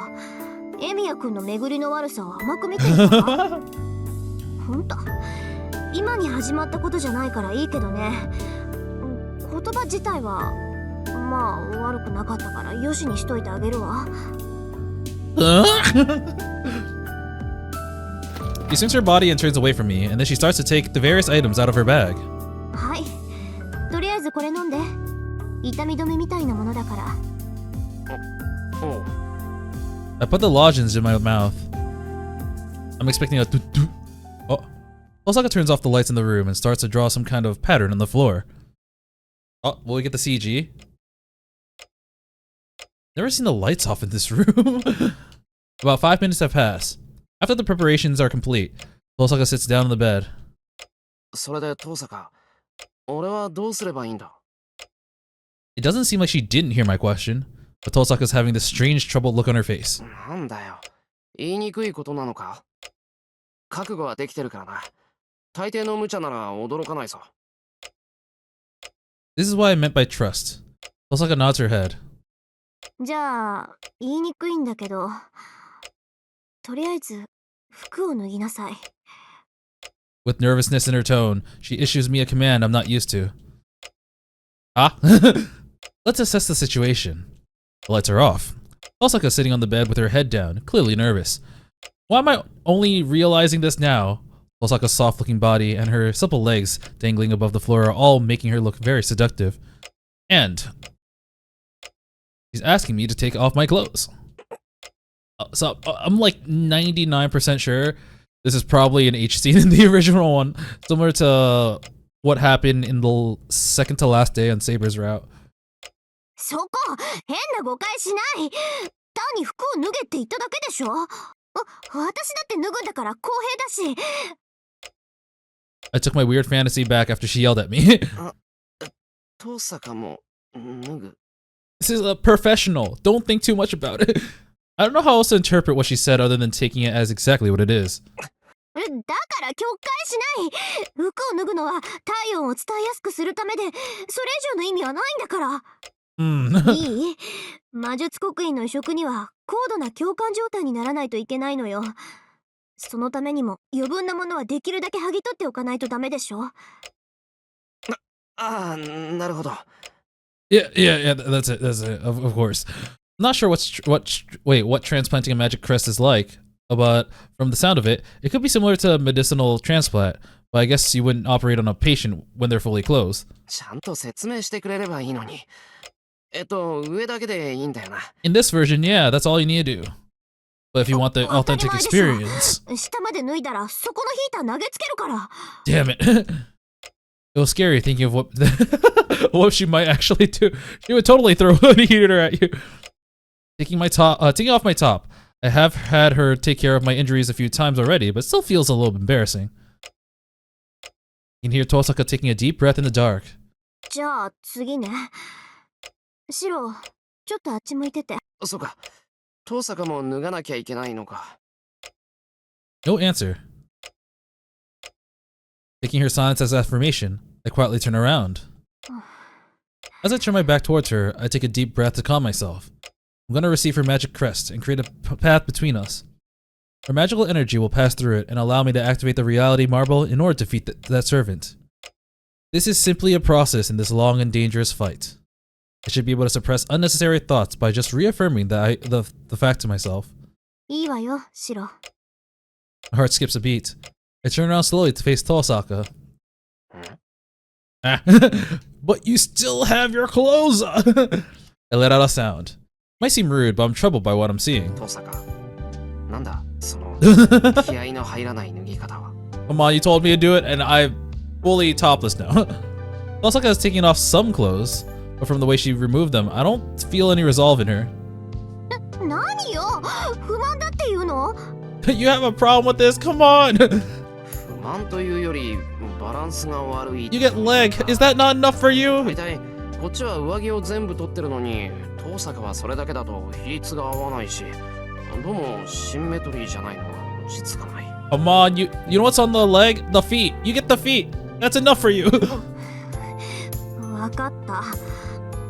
エミヤ君の巡りの悪さを甘く見てるか？ほんと、今に始まったことじゃないからいいけどね。言葉自体は、まあ悪くなかったからよしにしといてあげるわ。She swings her body and turns away from me, and then she starts to take the various items out of her bag. はい。とりあえずこれ飲んで。痛み止めみたいなものだから。I put the lozenge in my mouth. I'm expecting a doo-doo. Oh. Osaka turns off the lights in the room and starts to draw some kind of pattern on the floor. Oh, will we get the CG? Never seen the lights off in this room. About 5 minutes have passed. After the preparations are complete, Osaka sits down on the bed. それで遠坂、俺はどうすればいいんだ? It doesn't seem like she didn't hear my question, but Tosaka's having this strange troubled look on her face. なんだよ。言いにくいことなのか? 覚悟はできてるからな。大抵の無茶なら驚かないぞ。This is what I meant by trust. Tosaka nods her head. じゃあ、言いにくいんだけど、とりあえず服を脱ぎなさい。With nervousness in her tone, she issues me a command I'm not used to. Ah? Let's assess the situation. The lights are off. Osaka's sitting on the bed with her head down, clearly nervous. Why am I only realizing this now? Tosaka's soft-looking body and her supple legs dangling above the floor are all making her look very seductive. And she's asking me to take off my clothes. So I'm like 99% sure this is probably an H scene in the original one, similar to what happened in the second to last day on Saber's route. そこ変な誤解しない。単に服を脱げって言っただけでしょ。私だって脱ぐんだから公平だし。I took my weird fantasy back after she yelled at me. 遠坂も脱ぐ。 This is a professional. Don't think too much about it. I don't know how else to interpret what she said other than taking it as exactly what it is. だから境界しない。服を脱ぐのは体温を伝えやすくするためで、それ以上の意味はないんだから。いい？魔術刻印の移植には高度な共感状態にならないといけないのよ。そのためにも余分なものはできるだけ剥ぎ取っておかないとダメでしょ。ああ、なるほど。Yeah, that's it, of course. I'm not sure what transplanting a magic crest is like, but from the sound of it, it could be similar to a medicinal transplant, but I guess you wouldn't operate on a patient when they're fully closed. ちゃんと説明してくれればいいのに。上だけでいいんだよな。In this version, yeah, that's all you need to do. But if you want the authentic experience... 下まで脱いだらそこのヒーター投げつけるから。 Damn it. It was scary thinking of what she might actually do. She would totally throw a heater at you. Taking off my top. I have had her take care of my injuries a few times already, but still feels a little embarrassing. You can hear Tosaka taking a deep breath in the dark. じゃあ次ね。シロ、ちょっとあっち向いてて。そうか。遠坂も脱がなきゃいけないのか。No answer. Taking her silence as affirmation, I quietly turn around. As I turn my back towards her, I take a deep breath to calm myself. I'm gonna receive her magic crest and create a path between us. Her magical energy will pass through it and allow me to activate the reality marble in order to defeat that servant. This is simply a process in this long and dangerous fight. I should be able to suppress unnecessary thoughts by just reaffirming the fact to myself. いいわよ、シロ。 My heart skips a beat. I turn around slowly to face Tosaka. But you still have your clothes on! I let out a sound. Might seem rude, but I'm troubled by what I'm seeing. 遠坂。なんだその気合の入らない脱ぎ方は。 Come on, you told me to do it, and I'm fully topless now. Tosaka is taking off some clothes, but from the way she removed them, I don't feel any resolve in her. 何よ、不満だっていうの？ You have a problem with this? Come on! 不満というよりバランスが悪い。 You get leg. Is that not enough for you? 大体こっちは上着を全部取ってるのに、遠坂はそれだけだと比率が合わないし、どうもシンメトリーじゃないのが落ち着かない。 Come on, you know what's on the leg? The feet. You get the feet. That's enough for you. わかった。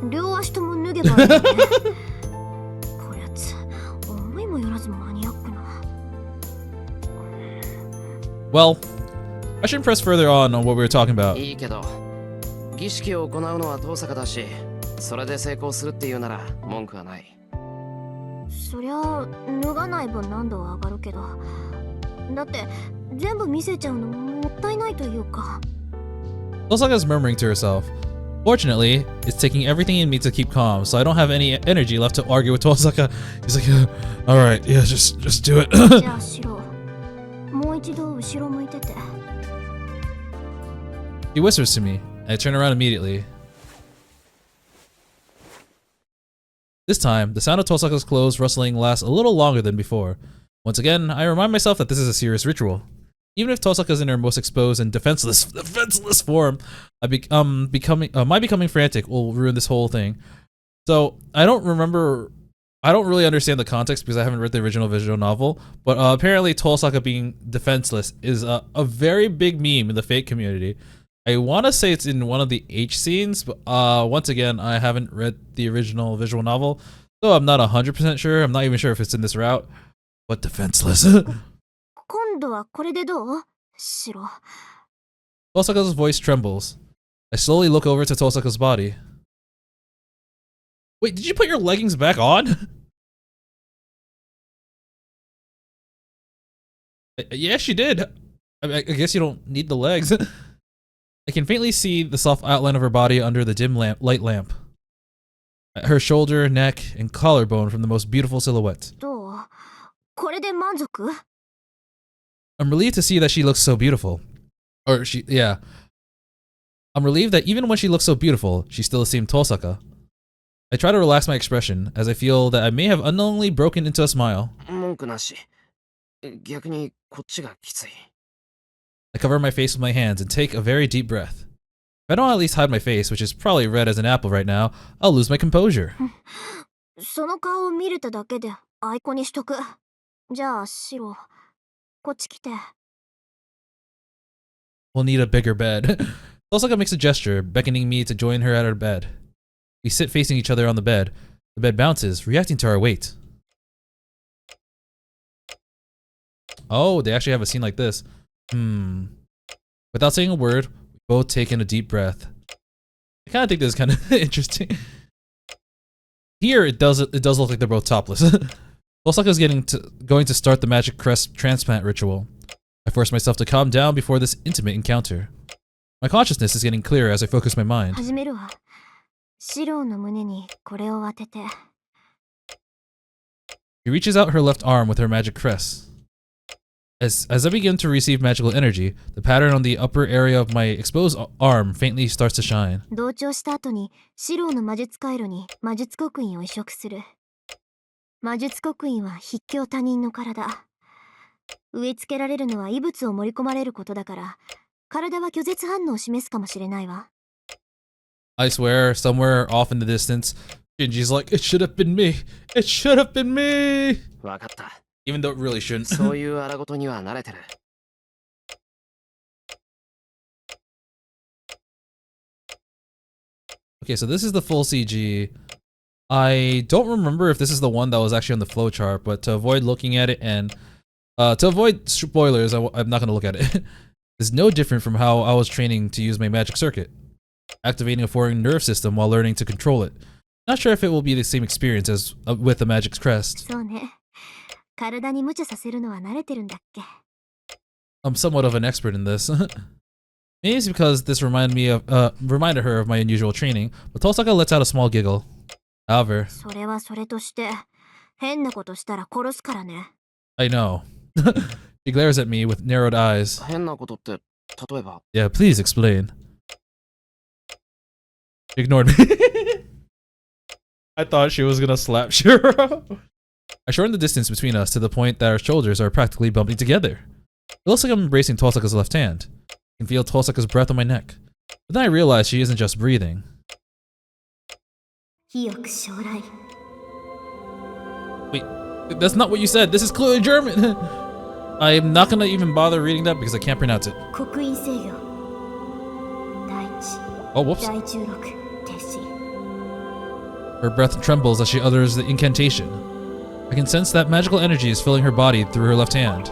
両足とも脱げばいいね。こやつ、思いもよらずマニアックな。 Well, I shouldn't press further on what we were talking about. いいけど、儀式を行うのは遠坂だし、それで成功するっていうなら文句はない。そりゃ脱がない分難度は上がるけど、だって全部見せちゃうのもったいないというか。 Tosaka is murmuring to herself. Fortunately, it's taking everything in me to keep calm, so I don't have any energy left to argue with Tosaka. He's like, all right, yeah, just do it. じゃあシロ、もう一度後ろ向いてて。 He whispers to me, and I turn around immediately. This time, the sound of Tosaka's clothes rustling lasts a little longer than before. Once again, I remind myself that this is a serious ritual. Even if Tosaka is in her most exposed and defenseless form, my becoming frantic will ruin this whole thing. So I don't really understand the context because I haven't read the original visual novel, but apparently Tosaka being defenseless is a very big meme in the Fate community. I want to say it's in one of the H scenes, but once again, I haven't read the original visual novel, so I'm not 100% sure. I'm not even sure if it's in this route, but defenseless. 今度はこれでどう？シロ。 Tosaka's voice trembles. I slowly look over to Tosaka's body. Wait, did you put your leggings back on? Yeah, she did. I guess you don't need the legs. I can faintly see the soft outline of her body under the dim light lamp. Her shoulder, neck, and collarbone from the most beautiful silhouette. どう？これで満足？ I'm relieved to see that she looks so beautiful. Yeah. I'm relieved that even when she looks so beautiful, she still esteemed Tosaka. I try to relax my expression, as I feel that I may have unknowingly broken into a smile. 文句なし。逆にこっちがきつい。I cover my face with my hands and take a very deep breath. If I don't at least hide my face, which is probably red as an apple right now, I'll lose my composure. その顔を見れただけでアイコンにしとく。じゃあ、シロ、こっち来て。We'll need a bigger bed. Osaka makes a gesture, beckoning me to join her at her bed. We sit facing each other on the bed. The bed bounces, reacting to our weight. Oh, they actually have a scene like this. Without saying a word, we both take in a deep breath. I kind of think this is kind of interesting. Here, it does look like they're both topless. Osaka is going to start the magic crest transplant ritual. I force myself to calm down before this intimate encounter. My consciousness is getting clearer as I focus my mind. 始めるわ。シロの胸にこれを当てて。She reaches out her left arm with her magic crest. As I begin to receive magical energy, the pattern on the upper area of my exposed arm faintly starts to shine. 同調した後にシロの魔術回路に魔術刻印を移植する。魔術刻印は筆境他人の体。植え付けられるのは異物を盛り込まれることだから、体は拒絶反応を示すかもしれないわ。I swear, somewhere off in the distance, Shinji's like, it should have been me! It should have been me! わかった。 Even though it really shouldn't. そういう荒事には慣れてる。Okay, so this is the full CG. I don't remember if this is the one that was actually on the flowchart, but to avoid looking at it and to avoid spoilers, I'm not going to look at it. It's no different from how I was training to use my magic circuit, activating a foreign nerve system while learning to control it. Not sure if it will be the same experience as with the magic's crest. そうね。体に無茶させるのは慣れてるんだっけ。I'm somewhat of an expert in this. Maybe it's because this reminded her of my unusual training, but Tosaka lets out a small giggle. However, それはそれとして、変なことしたら殺すからね。I know. She glares at me with narrowed eyes. 変なことって例えば。 Yeah, please explain. She ignored me. I thought she was gonna slap Shirou. I shorten the distance between us to the point that our shoulders are practically bumping together. It looks like I'm embracing Tosaka's left hand. I can feel Tosaka's breath on my neck. But then I realize she isn't just breathing. 清く将来。 Wait, that's not what you said. This is clearly German. I'm not gonna even bother reading that because I can't pronounce it. 刻印制御。第一。 Oh, whoops. 第16。停止。 Her breath trembles as she utters the incantation. I can sense that magical energy is filling her body through her left hand.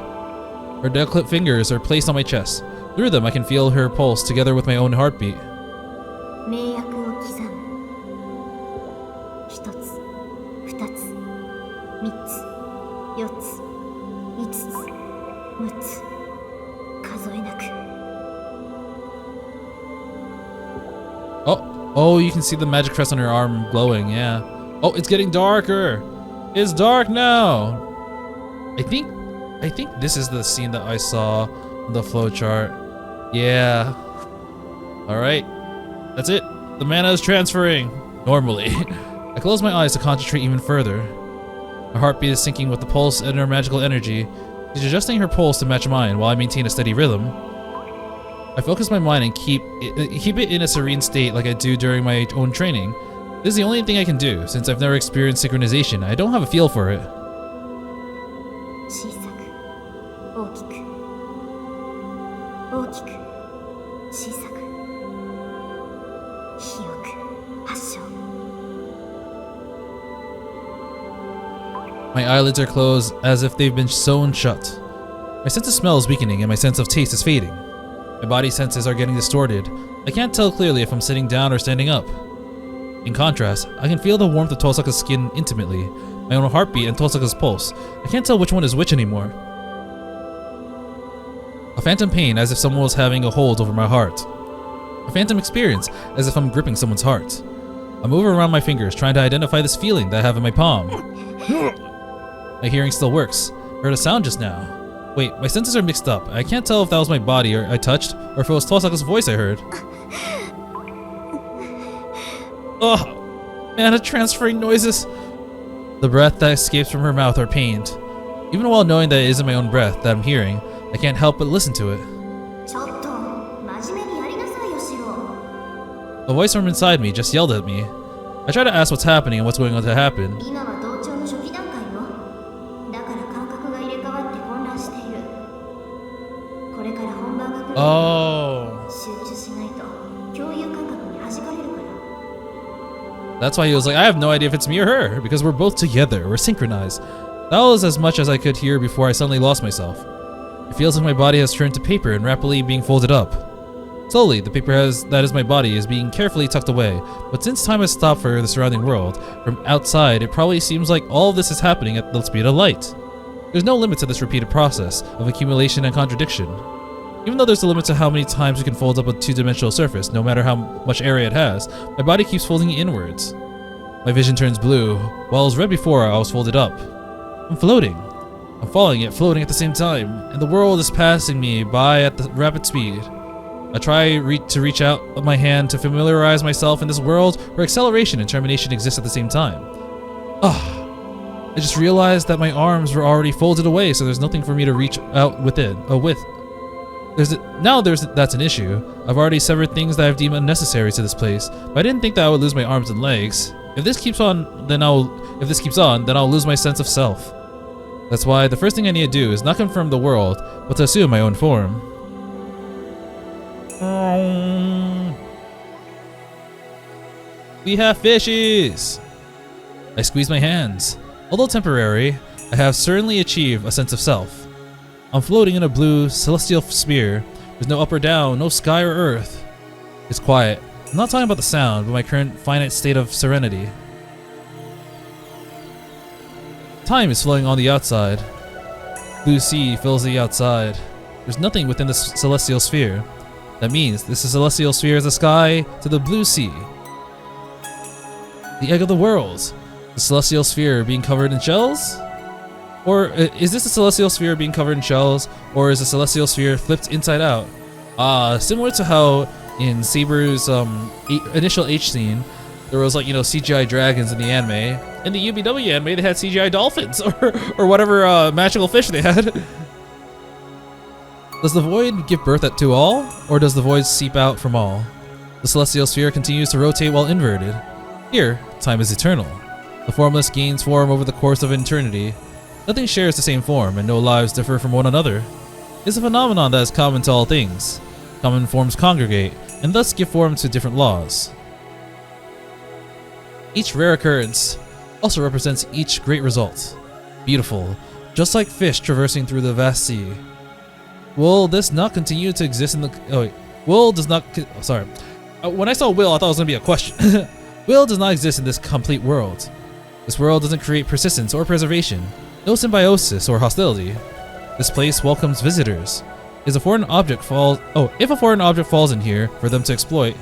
Her delicate fingers are placed on my chest. Through them, I can feel her pulse together with my own heartbeat. 名約を刻む。一つ、二つ、三つ、四つ、五つ、六つ、数えなく。Oh, you can see the magic crest on her arm glowing, yeah. Oh, it's getting darker. It's dark now. I think this is the scene that I saw on the flowchart. Yeah. Alright. That's it. The mana is transferring. Normally. I close my eyes to concentrate even further. Her heartbeat is syncing with the pulse and her magical energy. She's adjusting her pulse to match mine while I maintain a steady rhythm. I focus my mind and keep it in a serene state like I do during my own training. This is the only thing I can do, since I've never experienced synchronization. I don't have a feel for it. 小さく、大きく、大きく、小さく、清く、発症。 My eyelids are closed as if they've been sewn shut. My sense of smell is weakening and my sense of taste is fading. My body senses are getting distorted. I can't tell clearly if I'm sitting down or standing up. In contrast, I can feel the warmth of Tosaka's skin intimately, my own heartbeat and Tosaka's pulse. I can't tell which one is which anymore. A phantom pain as if someone was having a hold over my heart. A phantom experience as if I'm gripping someone's heart. I move around my fingers trying to identify this feeling that I have in my palm. My hearing still works. I heard a sound just now. Wait, my senses are mixed up. I can't tell if that was my body I touched or if it was Tosaka's voice I heard. Oh, man, transferring noises. The breath that escapes from her mouth are pained. Even while knowing that it isn't my own breath that I'm hearing, I can't help but listen to it. A voice from inside me just yelled at me. I try to ask what's happening and what's going on to happen. Oh. That's why he was like, I have no idea if it's me or her, because we're both together, we're synchronized. That was as much as I could hear before I suddenly lost myself. It feels like my body has turned to paper and rapidly being folded up. Slowly, the paper that is my body is being carefully tucked away, but since time has stopped for the surrounding world, from outside it probably seems like all of this is happening at the speed of light. There's no limit to this repeated process of accumulation and contradiction. Even though there's a limit to how many times we can fold up a two-dimensional surface, no matter how much area it has, my body keeps folding inwards. My vision turns blue. While it was red before, I was folded up. I'm floating. I'm falling yet floating at the same time, and the world is passing me by at the rapid speed. I try to reach out my hand to familiarize myself in this world where acceleration and termination exist at the same time. I just realized that my arms were already folded away, so there's nothing for me to reach out with. That's an issue. I've already severed things that I've deemed unnecessary to this place, but I didn't think that I would lose my arms and legs. If this keeps on, then I'll lose my sense of self. That's why the first thing I need to do is not confirm the world, but to assume my own form. We have fishes! I squeeze my hands. Although temporary, I have certainly achieved a sense of self. I'm floating in a blue celestial sphere. There's no up or down, no sky or earth. It's quiet. I'm not talking about the sound, but my current finite state of serenity. Time is flowing on the outside. Blue sea fills the outside. There's nothing within this celestial sphere. That means this celestial sphere is the sky to the blue sea. The egg of the world. The celestial sphere being covered in shells? Or is this a celestial sphere being covered in shells, or is the celestial sphere flipped inside out? Similar to how in Saber's initial H scene, there was CGI dragons in the anime. In the UBW anime, they had CGI dolphins or whatever magical fish they had. Does the void give birth to all, or does the void seep out from all? The celestial sphere continues to rotate while inverted. Here, time is eternal. The formless gains form over the course of eternity. Nothing shares the same form, and no lives differ from one another. It's a phenomenon that is common to all things. Common forms congregate, and thus give form to different laws. Each rare occurrence also represents each great result. Beautiful, just like fish traversing through the vast sea. Will this not continue to exist in the... Oh wait. Will does not... sorry. When I saw will, I thought it was going to be a question. Will does not exist in this complete world. This world doesn't create persistence or preservation. No symbiosis or hostility. This place welcomes visitors. If a foreign object falls in here for them to exploit,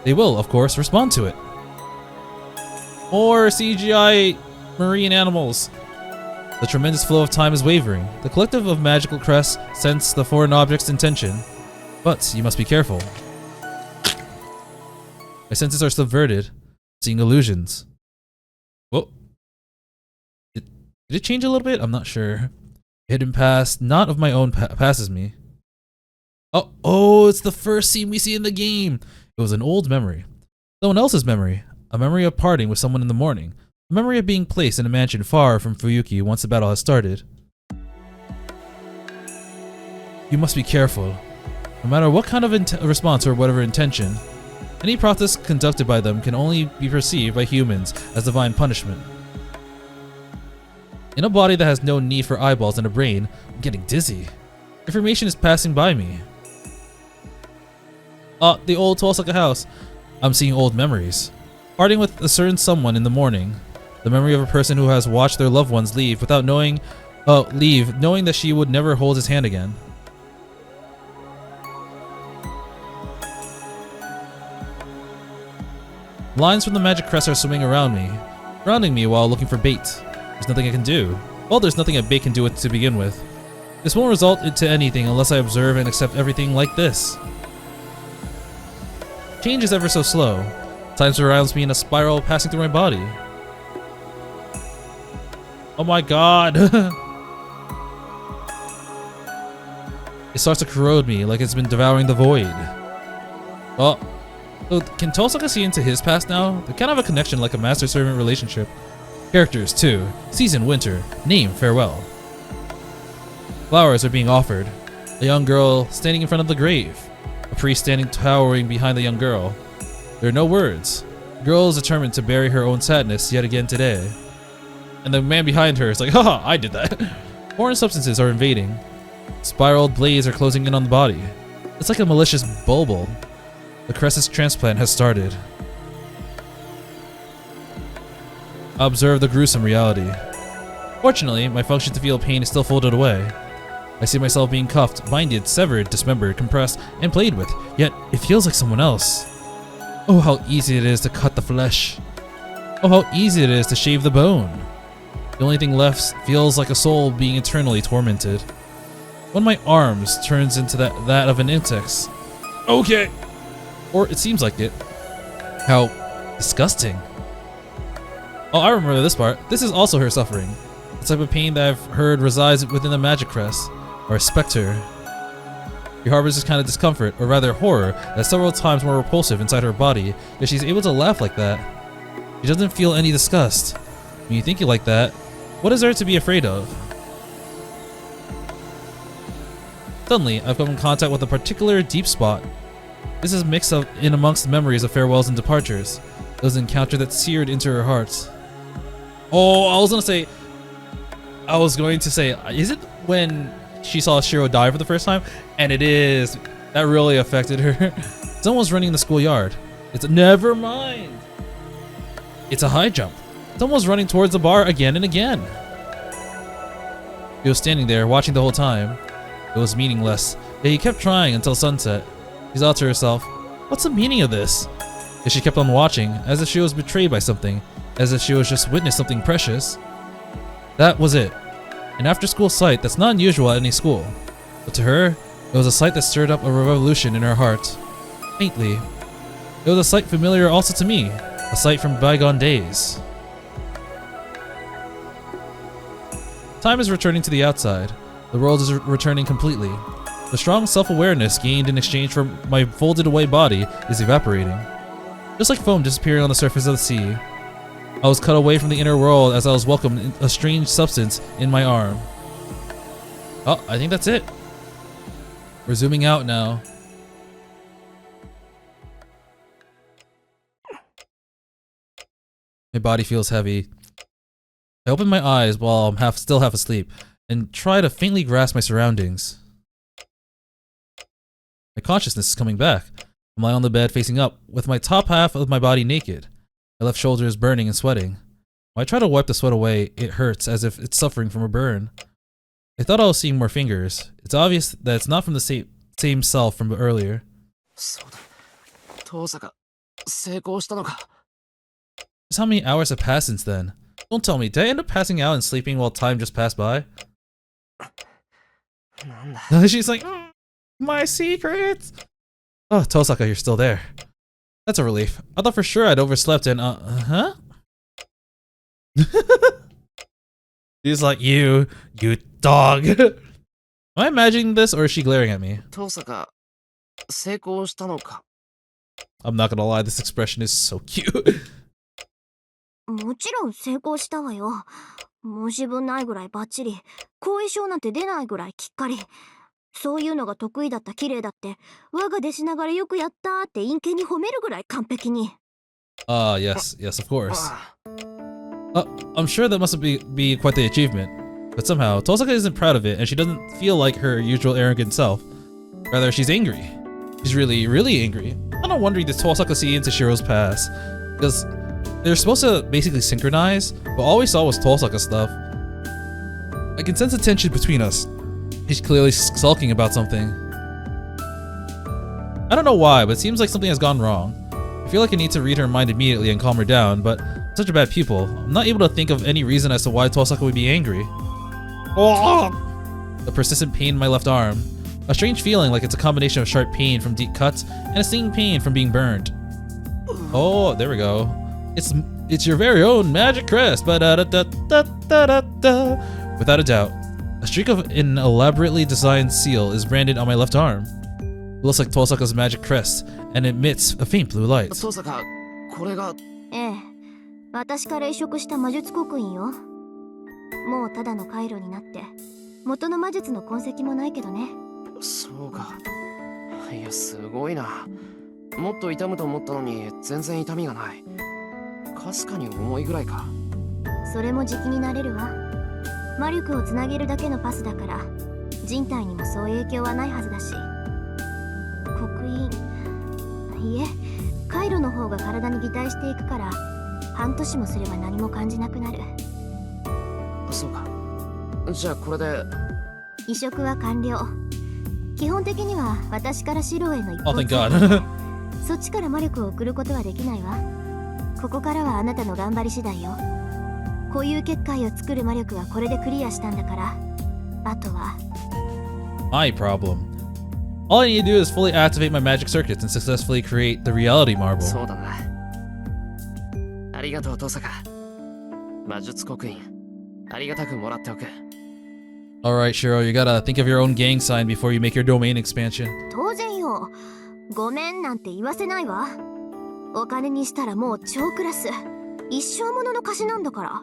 they will, of course, respond to it. More CGI marine animals. The tremendous flow of time is wavering. The collective of magical crests sense the foreign object's intention. But you must be careful. My senses are subverted, seeing illusions. Whoa. Did it change a little bit? I'm not sure. Hidden past, not of my own, passes me. Oh, it's the first scene we see in the game. It was an old memory. Someone else's memory. A memory of parting with someone in the morning. A memory of being placed in a mansion far from Fuyuki once the battle has started. You must be careful. No matter what kind of response or whatever intention, any process conducted by them can only be perceived by humans as divine punishment. In a body that has no need for eyeballs and a brain, I'm getting dizzy. Information is passing by me. The old Tosaka house. I'm seeing old memories. Parting with a certain someone in the morning. The memory of a person who has watched their loved ones leave without knowing that she would never hold his hand again. Lines from the magic crest are swimming around me, surrounding me while looking for bait. There's nothing I can do. Well, there's nothing a bait can do to begin with. This won't result into anything unless I observe and accept everything like this. Change is ever so slow. Time surrounds me in a spiral passing through my body. Oh my god! It starts to corrode me like it's been devouring the void. Oh, so can Tosaka see into his past now? They kind of have a connection like a master-servant relationship. Characters too. Season, winter. Name, farewell. Flowers are being offered. A young girl standing in front of the grave. A priest standing towering behind the young girl. There are no words. The girl is determined to bury her own sadness yet again today. And the man behind her is like, haha, I did that. Foreign substances are invading. Spiraled blades are closing in on the body. It's like a malicious bulbul. The crest's transplant has started. I observe the gruesome reality. Fortunately, my function to feel pain is still folded away. I see myself being cuffed, binded, severed, dismembered, compressed, and played with, yet it feels like someone else. Oh, how easy it is to cut the flesh. Oh, how easy it is to shave the bone. The only thing left feels like a soul being eternally tormented. One of my arms turns into that of an insect's. Okay! Or it seems like it. How disgusting. Oh, I remember this part. This is also her suffering. The type of pain that I've heard resides within the magic crest, or a specter. She harbors this kind of discomfort, or rather horror, that's several times more repulsive inside her body, yet she's able to laugh like that. She doesn't feel any disgust. When you think it like that, what is there to be afraid of? Suddenly, I've come in contact with a particular deep spot. This is mixed up in amongst memories of farewells and departures. It was an encounter that seared into her heart. Oh, I was going to say, is it when she saw Shirou die for the first time? And it is. That really affected her. Someone's running in the schoolyard. Never mind. It's a high jump. Someone's running towards the bar again and again. He was standing there, watching the whole time. It was meaningless, yet he kept trying until sunset. She thought to herself, what's the meaning of this? Yet she kept on watching, as if she was betrayed by something, as if she was just witnessed something precious. That was it. An after-school sight that's not unusual at any school. But to her, it was a sight that stirred up a revolution in her heart. Faintly. It was a sight familiar also to me, a sight from bygone days. Time is returning to the outside. The world is returning completely. The strong self-awareness gained in exchange for my folded away body is evaporating. Just like foam disappearing on the surface of the sea. I was cut away from the inner world as I was welcomed a strange substance in my arm. Oh, I think that's it. We're zooming out now. My body feels heavy. I open my eyes while I'm still half asleep and try to faintly grasp my surroundings. My consciousness is coming back. I'm lying on the bed facing up, with my top half of my body naked. My left shoulder is burning and sweating. When I try to wipe the sweat away, it hurts as if it's suffering from a burn. I thought I was seeing more fingers. It's obvious that it's not from the same self from earlier. Just how many hours have passed since then? Don't tell me, did I end up passing out and sleeping while time just passed by? She's like, my secrets! Oh, Tosaka, you're still there. That's a relief. I thought for sure I'd overslept and, huh? He's like, you dog. Am I imagining this or is she glaring at me? I'm not gonna lie, this expression is so cute. もちろん成功したわよ。申し分ないぐらいバッチリ。後遺症なんて出ないぐらいきっかり。そういうのが得意だった綺麗だって、我が弟子ながらよくやったって陰険に褒めるぐらい完璧に。Yes, of course. I'm sure that must be quite the achievement. But somehow, Tosaka isn't proud of it and she doesn't feel like her usual arrogant self. Rather, she's angry. She's really, really angry. I'm not wondering did Tosaka see into Shirou's past. Because they're supposed to basically synchronize, but all we saw was Tosaka stuff. I can sense the tension between us. He's clearly sulking about something. I don't know why, but it seems like something has gone wrong. It feel like I need to read her mind immediately and calm her down, but I'm such a bad pupil. I'm not able to think of any reason as to why Tosaka would be angry. A persistent pain in my left arm. A strange feeling like it's a combination of sharp pain from deep cuts and a stinging pain from being burned. Oh, there we go. It's your very own magic crest. Without a doubt. A streak of an elaborately designed seal is branded on my left arm. It looks like Tosaka's magic crest and emits a faint blue light. 登坂、これが。ええ、私から移植した魔術刻印よ。もうただの回路になって元の魔術の痕跡もないけどね。そうか。いや、すごいな。もっと痛むと思ったのに全然痛みがない。かすかに重いぐらいか。それも時期になれるわ。魔力をつなげるだけのパスだから人体にもそう影響はないはずだし。刻印、いえ、回路の方が体に擬態していくから半年もすれば何も感じなくなる。そうか。じゃあこれで移植は完了。基本的には私からシロへの一 Oh, 方 thank God. そっちから魔力を送ることはできないわ。ここからはあなたの頑張り次第よ。固有結界を作る魔力はこれでクリアしたんだから、あとは My problem. All I need to do is fully activate my magic circuits and successfully create the reality marble. そうだな。ありがとう、登坂。魔術刻印、ありがたくもらっておく。Alright, Shirou, you gotta think of your own gang sign before you make your domain expansion. 当然よ。ごめんなんて言わせないわ。お金にしたらもう超クラス。一生ものの貸しなんだから。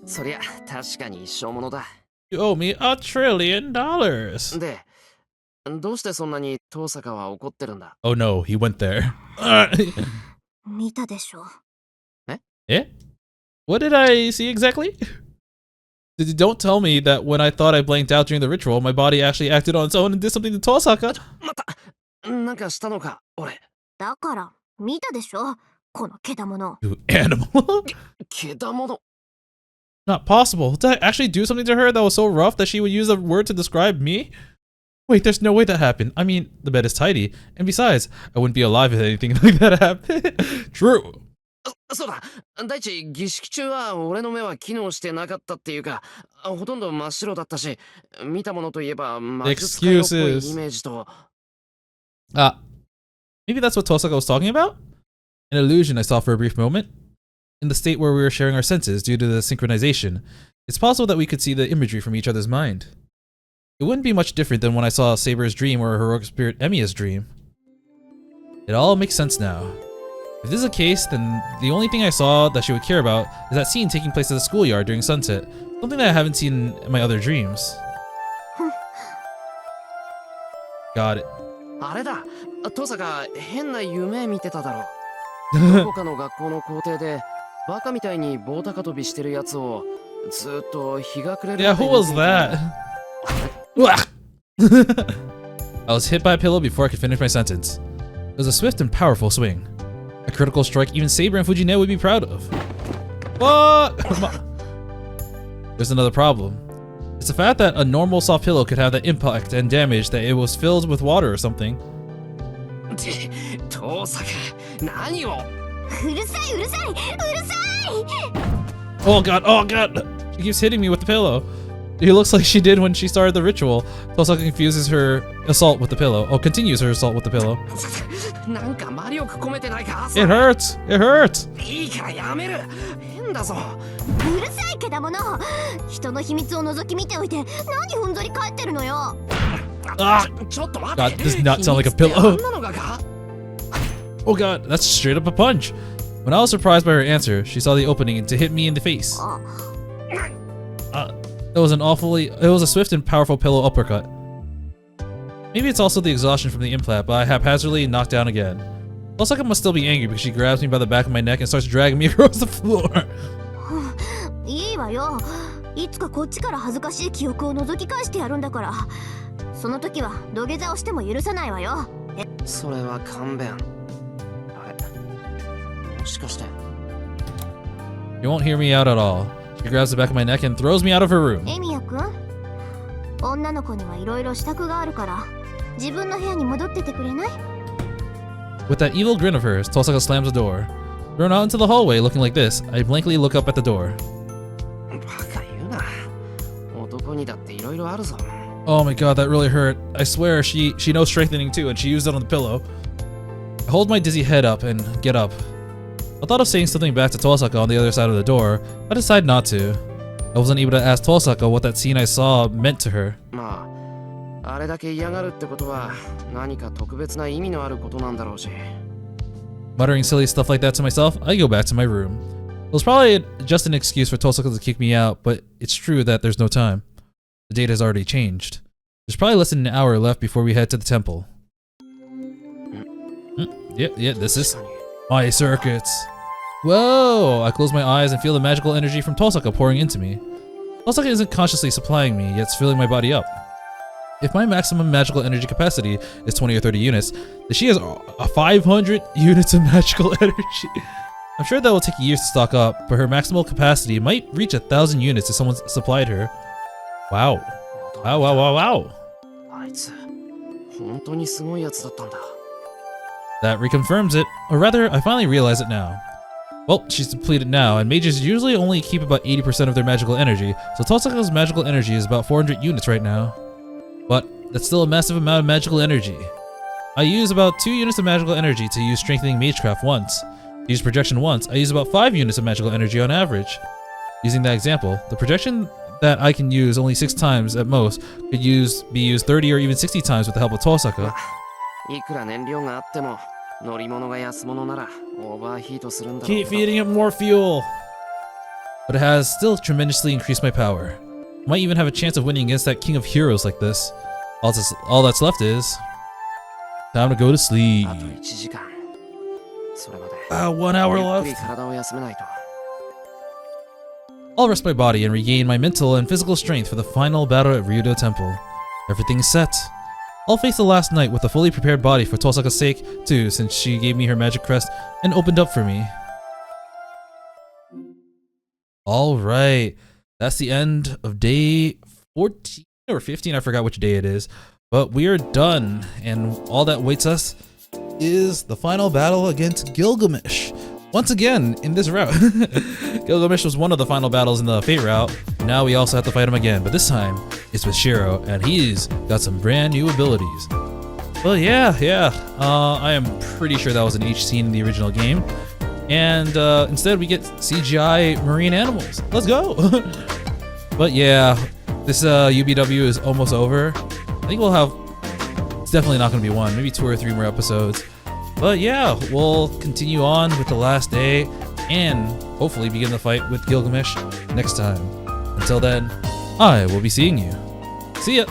そりゃ確かに一生ものだ。You owe me $1 trillion. で、どうしてそんなに登坂は怒ってるんだ？ Oh no, he went there. 見たでしょ。Eh? What did I see exactly? Don't tell me that when I thought I blanked out during the ritual, my body actually acted on its own and did something to Tosaka. また、なんかしたのか、俺。だから見たでしょ、このけだもの。 You animal. けだもの。Not possible. Did I actually do something to her that was so rough that she would use a word to describe me? Wait, there's no way that happened. I mean, the bed is tidy. And besides, I wouldn't be alive if anything like that happened. True. そうだ。第一、儀式中は俺の目は機能してなかったっていうか、ほとんど真っ白だったし、見たものといえば魔術界のっぽいイメージと。Maybe that's what Tosaka was talking about? An illusion I saw for a brief moment. In the state where we were sharing our senses due to the synchronization, it's possible that we could see the imagery from each other's mind. It wouldn't be much different than when I saw Saber's dream or heroic spirit Emiya's dream. It all makes sense now. If this is the case, then the only thing I saw that she would care about is that scene taking place at the schoolyard during sunset, something that I haven't seen in my other dreams. Got it. あれだ、登坂変な夢見てただろ。どこかの学校の校庭でバカみたいに棒高跳びしてるやつをずっと日が暮れる。Yeah, who was that? I was hit by a pillow before I could finish my sentence. It was a swift and powerful swing. A critical strike even Saber and Fujine would be proud of. What? There's another problem. It's the fact that a normal soft pillow could have the impact and damage that it was filled with water or something. 登坂、何を？うるさいうるさいうるさい。 Oh god, oh god! She keeps hitting me with the pillow. It looks like she did when she started the ritual. Tosaka confuses her assault with the pillow. Oh, continues her assault with the pillow. なんか魔力込めてないか？ It hurts! It hurts! いいからやめる。変だぞ。うるさいけだもの。人の秘密を覗き見ておいて何ふんぞり返ってるのよ。ちょっと待って。 God, this does not sound like a pillow. Oh god, that's straight up a punch. When I was surprised by her answer, she saw the opening to hit me in the face. It was a swift and powerful pillow uppercut. Maybe it's also the exhaustion from the implant, but I haphazardly knocked down again. Tosaka must still be angry because she grabs me by the back of my neck and starts dragging me across the floor. いいわよ。いつかこっちから恥ずかしい記憶を覗き返してやるんだから。その時は土下座をしても許さないわよ。それは勘弁。もしかして。 You won't hear me out at all. She grabs the back of my neck and throws me out of her room. エミヤくん、女の子にはいろいろ支度があるから自分の部屋に戻っててくれない？ With that evil grin of hers, Tosaka slams the door. Thrown out into the hallway looking like this, I blankly look up at the door. バカ言うな。男にだっていろいろあるぞ。 Oh my god, that really hurt. I swear she knows strengthening too, and she used it on the pillow. I hold my dizzy head up and get up. I thought of saying something back to Tosaka on the other side of the door, but I decided not to. I wasn't able to ask Tosaka what that scene I saw meant to her. まあ、あれだけ嫌がるってことは何か特別な意味のあることなんだろうし。 Muttering silly stuff like that to myself, I go back to my room. It was probably just an excuse for Tosaka to kick me out, but it's true that there's no time. The date has already changed. There's probably less than an hour left before we head to the temple. Yeah, this is my circuits. Whoa! I close my eyes and feel the magical energy from Tosaka pouring into me. Tosaka isn't consciously supplying me, yet it's filling my body up. If my maximum magical energy capacity is 20 or 30 units, then she has 500 units of magical energy. I'm sure that will take years to stock up, but her maximal capacity might reach 1,000 units if someone supplied her. Wow. Wow. あいつ、本当にすごいやつだったんだ。 That reconfirms it, or rather, I finally realize it now. Well, she's depleted now, and mages usually only keep about 80% of their magical energy, so Tosaka's magical energy is about 400 units right now. But that's still a massive amount of magical energy. I use about 2 units of magical energy to use strengthening magecraft once. To use projection once, I use about 5 units of magical energy on average. Using that example, the projection that I can use only 6 times at most could be used 30 or even 60 times with the help of Tosaka. いくら燃料があっても乗り物が安物ならオーバーヒートするんだろうけ Keep ど。 feeding it more fuel! But it has still tremendously increased my power. Might even have a chance of winning against that king of heroes like this. All that's left is time to go to sleep. あと1時間。それまで 1 hour ゆっくり left. 体を休めないと。 I'll rest my body and regain my mental and physical strength for the final battle at Ryudo Temple. Everything's set. I'll face the last night with a fully prepared body for Tosaka's sake, too, since she gave me her magic crest and opened up for me. Alright, that's the end of day 14 or 15, I forgot which day it is. But we are done, and all that waits us is the final battle against Gilgamesh. Once again, in this route. Gilgamesh was one of the final battles in the Fate route. Now we also have to fight him again, but this time it's with Shirou, and he's got some brand new abilities. But yeah, I am pretty sure that was an H scene in the original game. And instead we get CGI marine animals. Let's go! But yeah, this UBW is almost over. I think we'll have, it's definitely not going to be one, maybe 2 or 3 more episodes. But yeah, we'll continue on with the last day and hopefully begin the fight with Gilgamesh next time. Until then, I will be seeing you. See ya!